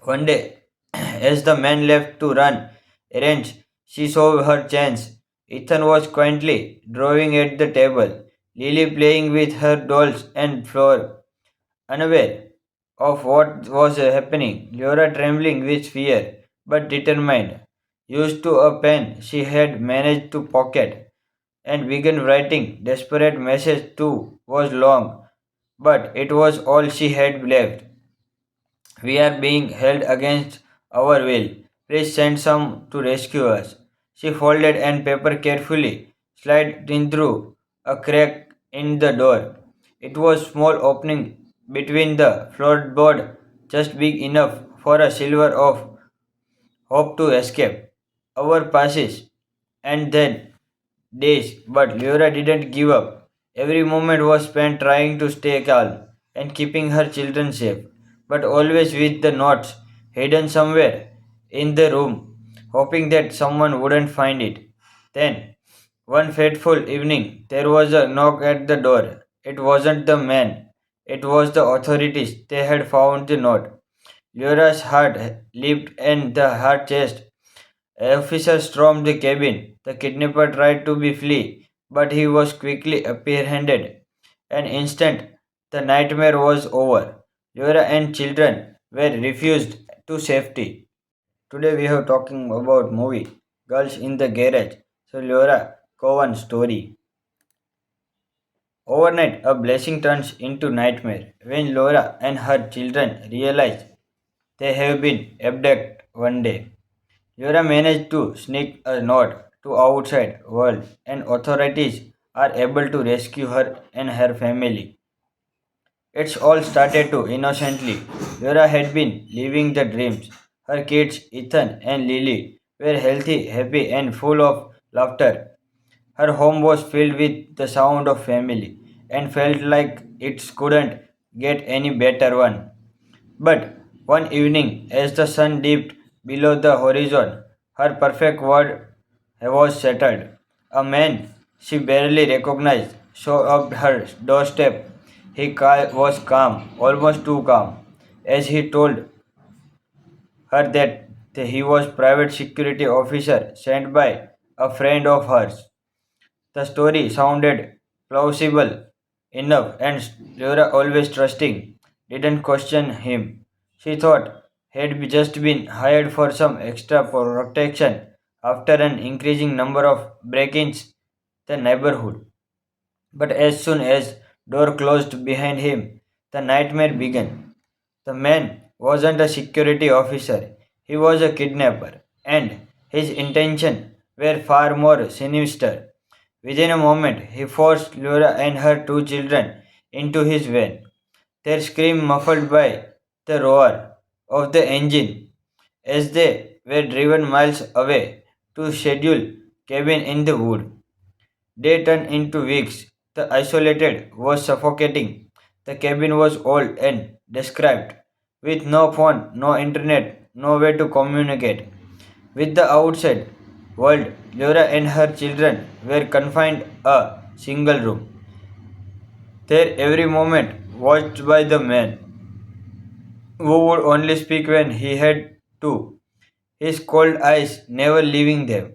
One day, as the man left to run errands, she saw her chance. Ethan was quietly drawing at the table, Lily playing with her dolls and floor, unaware of what was happening. Laura trembling with fear, but determined, used to a pen she had managed to pocket, and began writing desperate message too was long, but it was all she had left. We are being held against our will. Please send some to rescue us. She folded and paper carefully, slid in through a crack in the door. It was small opening between the floorboard, just big enough for a silver of hope to escape. Hour passes, and then days, but Laura didn't give up. Every moment was spent trying to stay calm and keeping her children safe, but always with the notes hidden somewhere in the room, hoping that someone wouldn't find it. Then, one fateful evening, there was a knock at the door. It wasn't the man, it was the authorities. They had found the note. Laura's heart leaped and the heart chest. Officers stormed the cabin. The kidnapper tried to be flee, but he was quickly apprehended. An instant, the nightmare was over. Laura and children were refused to safety. Today we are talking about movie Girls in the Garage. So Laura Cowan story. Overnight, a blessing turns into nightmare when Laura and her children realize they have been abducted one day. Laura managed to sneak a note to outside world and authorities are able to rescue her and her family. It's all started to innocently. Laura had been living the dreams. Her kids, Ethan and Lily, were healthy, happy, and full of laughter. Her home was filled with the sound of family and felt like it couldn't get any better one. But one evening, as the sun dipped below the horizon, her perfect world was settled. A man she barely recognized showed up her doorstep. Was calm, almost too calm, as he told her that he was private security officer sent by a friend of hers. The story sounded plausible enough, and Laura, always trusting, didn't question him. She thought he'd just been hired for some extra protection after an increasing number of break-ins in the neighborhood. But as soon as door closed behind him, the nightmare began. The man wasn't a security officer, he was a kidnapper, and his intentions were far more sinister. Within a moment, he forced Laura and her two children into his van, their scream muffled by the roar of the engine as they were driven miles away to scheduled cabin in the wood. Day turned into weeks. The isolated was suffocating. The cabin was old and described, with no phone, no internet, no way to communicate with the outside world. Laura and her children were confined a single room. There every moment watched by the man, who would only speak when he had to, his cold eyes never leaving them.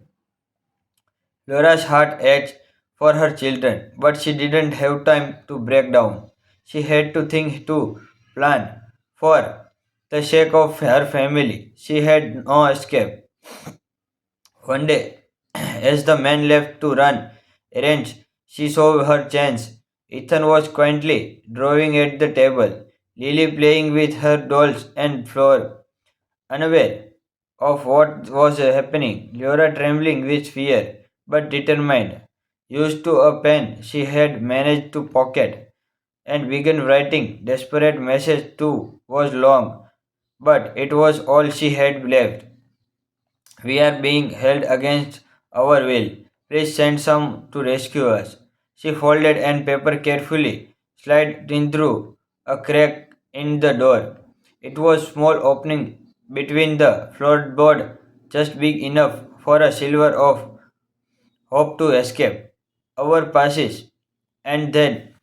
Laura's heart ached for her children, but she didn't have time to break down. She had to think, to plan. For the sake of her family, she had no escape. One day, as the man left to run errands, she saw her chance. Ethan was quietly drawing at the table, Lily playing with her dolls and floor, unaware of what was happening. Laura, trembling with fear but determined, used to a pen she had managed to pocket and began writing desperate message too was long, but it was all she had left. We are being held against our will. Please send some to rescue us. She folded and paper carefully, slid in through a crack in the door. It was small opening between the floorboard, just big enough for a silver of hope to escape. Hour passes, and then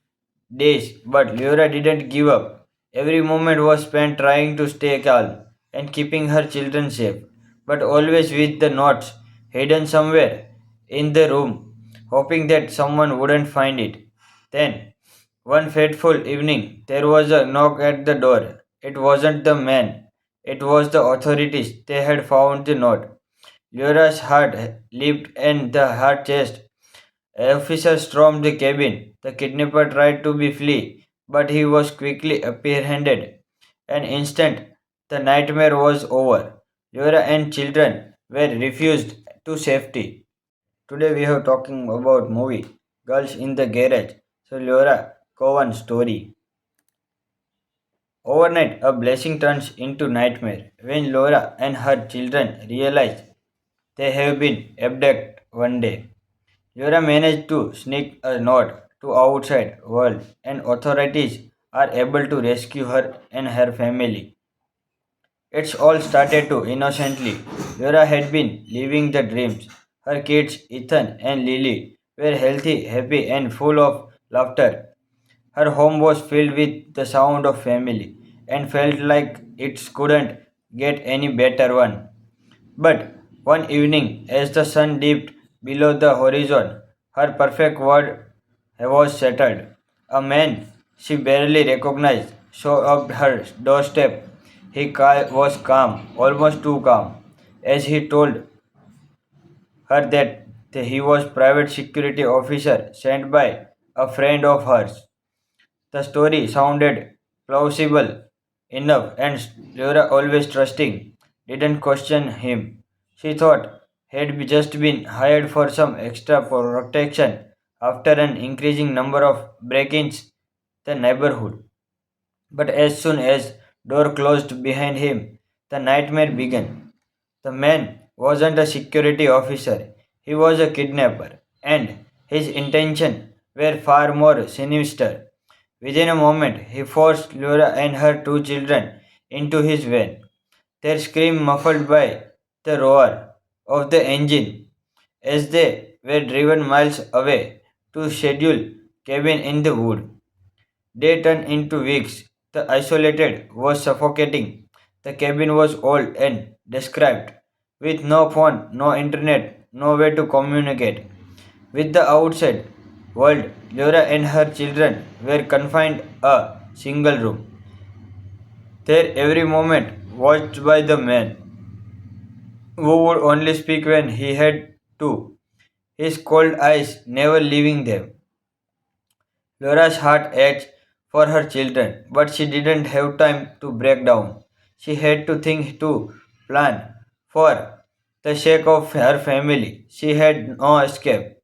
days, but Laura didn't give up. Every moment was spent trying to stay calm and keeping her children safe, but always with the notes hidden somewhere in the room, hoping that someone wouldn't find it. Then, one fateful evening, there was a knock at the door. It wasn't the man, it was the authorities. They had found the note. Laura's heart leaped and the heart chest. Officer stormed the cabin. The kidnapper tried to be flee, but he was quickly apprehended. An instant, the nightmare was over. Laura and children were refused to safety. Today we are talking about movie Girls in the Garage. So Laura Cohen story. Overnight, a blessing turns into nightmare when Laura and her children realize they have been abducted one day. Laura managed to sneak a note to outside world and authorities are able to rescue her and her family. It's all started too innocently. Laura had been living the dreams. Her kids, Ethan and Lily, were healthy, happy, and full of laughter. Her home was filled with the sound of family and felt like it couldn't get any better one. But one evening, as the sun dipped below the horizon, her perfect world was settled. A man she barely recognized showed up her doorstep. Was calm, almost too calm, as he told her that he was private security officer sent by a friend of hers. The story sounded plausible enough, and Laura, always trusting, didn't question him. She thought he'd just been hired for some extra protection after an increasing number of break-ins in the neighborhood. But as soon as door closed behind him, the nightmare began. The man wasn't a security officer, he was a kidnapper, and his intentions were far more sinister. Within a moment, he forced Laura and her two children into his van, their scream muffled by the roar of the engine as they were driven miles away to scheduled cabin in the wood. Day turned into weeks. The isolated was suffocating. The cabin was old and described, with no phone, no internet, no way to communicate with the outside world. Laura and her children were confined a single room. There every moment watched by the man who would only speak when he had to, his cold eyes never leaving them. Laura's heart ached for her children, but she didn't have time to break down. She had to think, to plan. For the sake of her family, she had no escape.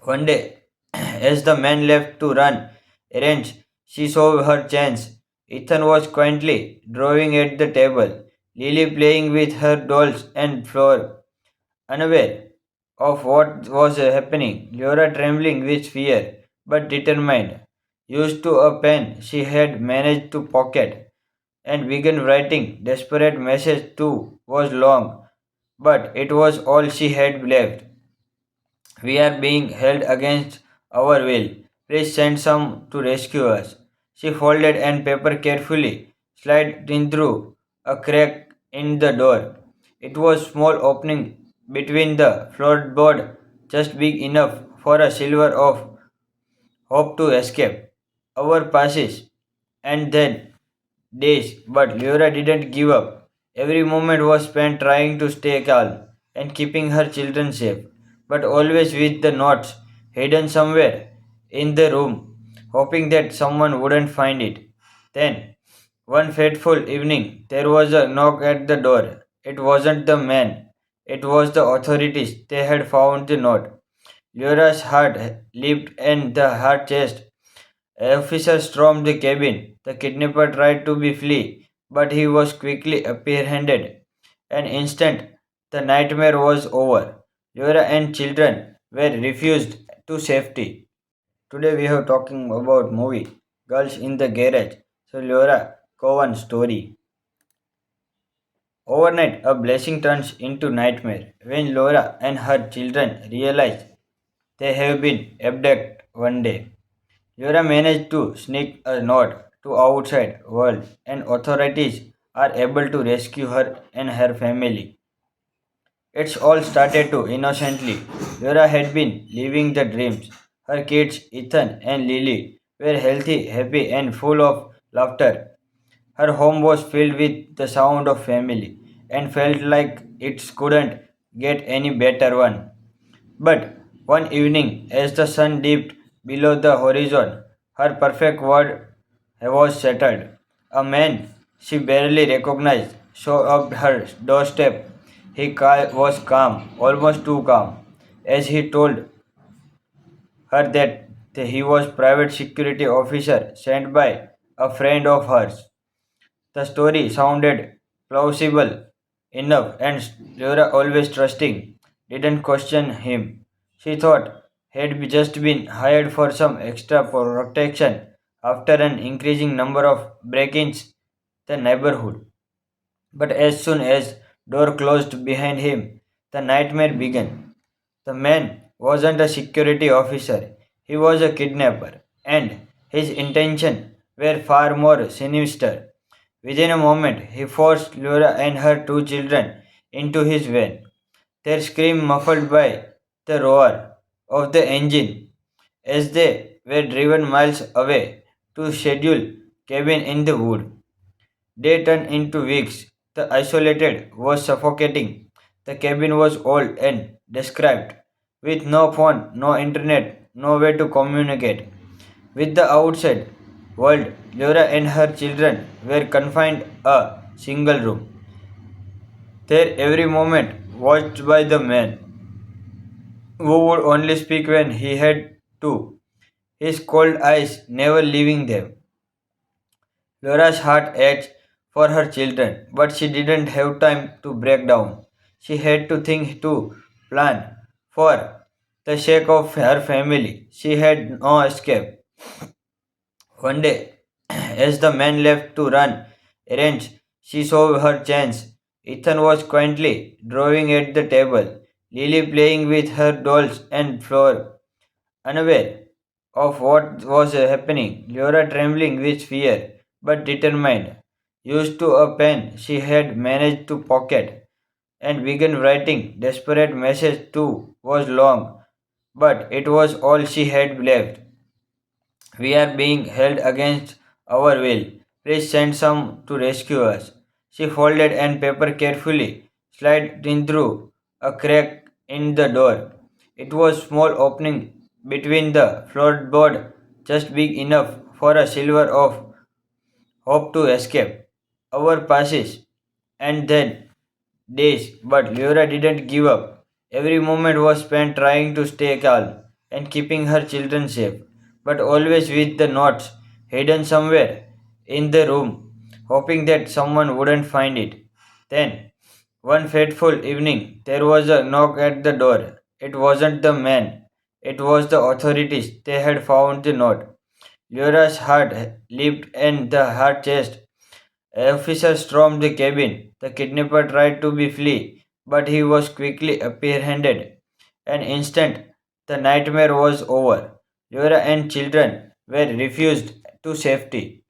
One day, as the man left to run errands, she saw her chance. Ethan was quietly drawing at the table, Lily playing with her dolls and floor, unaware of what was happening. Laura trembling with fear, but determined, used to a pen she had managed to pocket, and began writing desperate message too was long, but it was all she had left. We are being held against our will. Please send some to rescue us. She folded and paper carefully, slid in through a crack in the door. It was small opening between the floorboard, just big enough for a silver of hope to escape. Hour passes, and then days, but Laura didn't give up. Every moment was spent trying to stay calm and keeping her children safe, but always with the notes hidden somewhere in the room, hoping that someone wouldn't find it. Then, one fateful evening, there was a knock at the door. It wasn't the man, it was the authorities. They had found the note. Laura's heart leaped and the heart chest. An officer stormed the cabin. The kidnapper tried to be flee, but he was quickly apprehended. An instant, the nightmare was over. Laura and children were refused to safety. Today we are talking about movie Girls in the Garage. So Laura Cowan story. Overnight, a blessing turns into nightmare when Laura and her children realize they have been abducted one day. Laura managed to sneak a note to outside world and authorities are able to rescue her and her family. It's all started to innocently. Laura had been living the dreams. Her kids, Ethan and Lily, were healthy, happy, and full of laughter. Her home was filled with the sound of family and felt like it couldn't get any better one. But one evening, as the sun dipped below the horizon, her perfect world was shattered. A man she barely recognized showed up her doorstep. Was calm, almost too calm, as he told her that he was private security officer sent by a friend of hers. The story sounded plausible enough, and Laura, always trusting, didn't question him. She thought he'd just been hired for some extra protection after an increasing number of break-ins the neighborhood. But as soon as door closed behind him, the nightmare began. The man wasn't a security officer, he was a kidnapper, and his intentions were far more sinister. Within a moment, he forced Laura and her two children into his van, their scream muffled by the roar of the engine as they were driven miles away to schedule cabin in the wood. Day turned into weeks. The isolated was suffocating. The cabin was old and described, with no phone, no internet, no way to communicate with the outside world. Laura and her children were confined a single room. There every moment watched by the man who would only speak when he had to, his cold eyes never leaving them. Laura's heart ached for her children, but she didn't have time to break down. She had to think, to plan. For the sake of her family. She had no escape. One day, as the man left to run errands, she saw her chance. Ethan was quietly drawing at the table, Lily playing with her dolls and floor, unaware of what was happening. Laura trembling with fear, but determined, used to a pen she had managed to pocket, and began writing. Desperate message too was long, but it was all she had left. We are being held against our will. Please send some to rescue us. She folded and paper carefully, slid in through a crack in the door. It was small opening between the floorboard, just big enough for a silver of hope to escape. Hour passes, and then days, but Laura didn't give up. Every moment was spent trying to stay calm and keeping her children safe, but always with the notes hidden somewhere in the room, hoping that someone wouldn't find it. Then, one fateful evening, there was a knock at the door. It wasn't the man, it was the authorities. They had found the note. Laura's heart leaped and the heart chest. Officer stormed the cabin. The kidnapper tried to be flee, but he was quickly apprehended. An instant, the nightmare was over. Laura and children were refused to safety.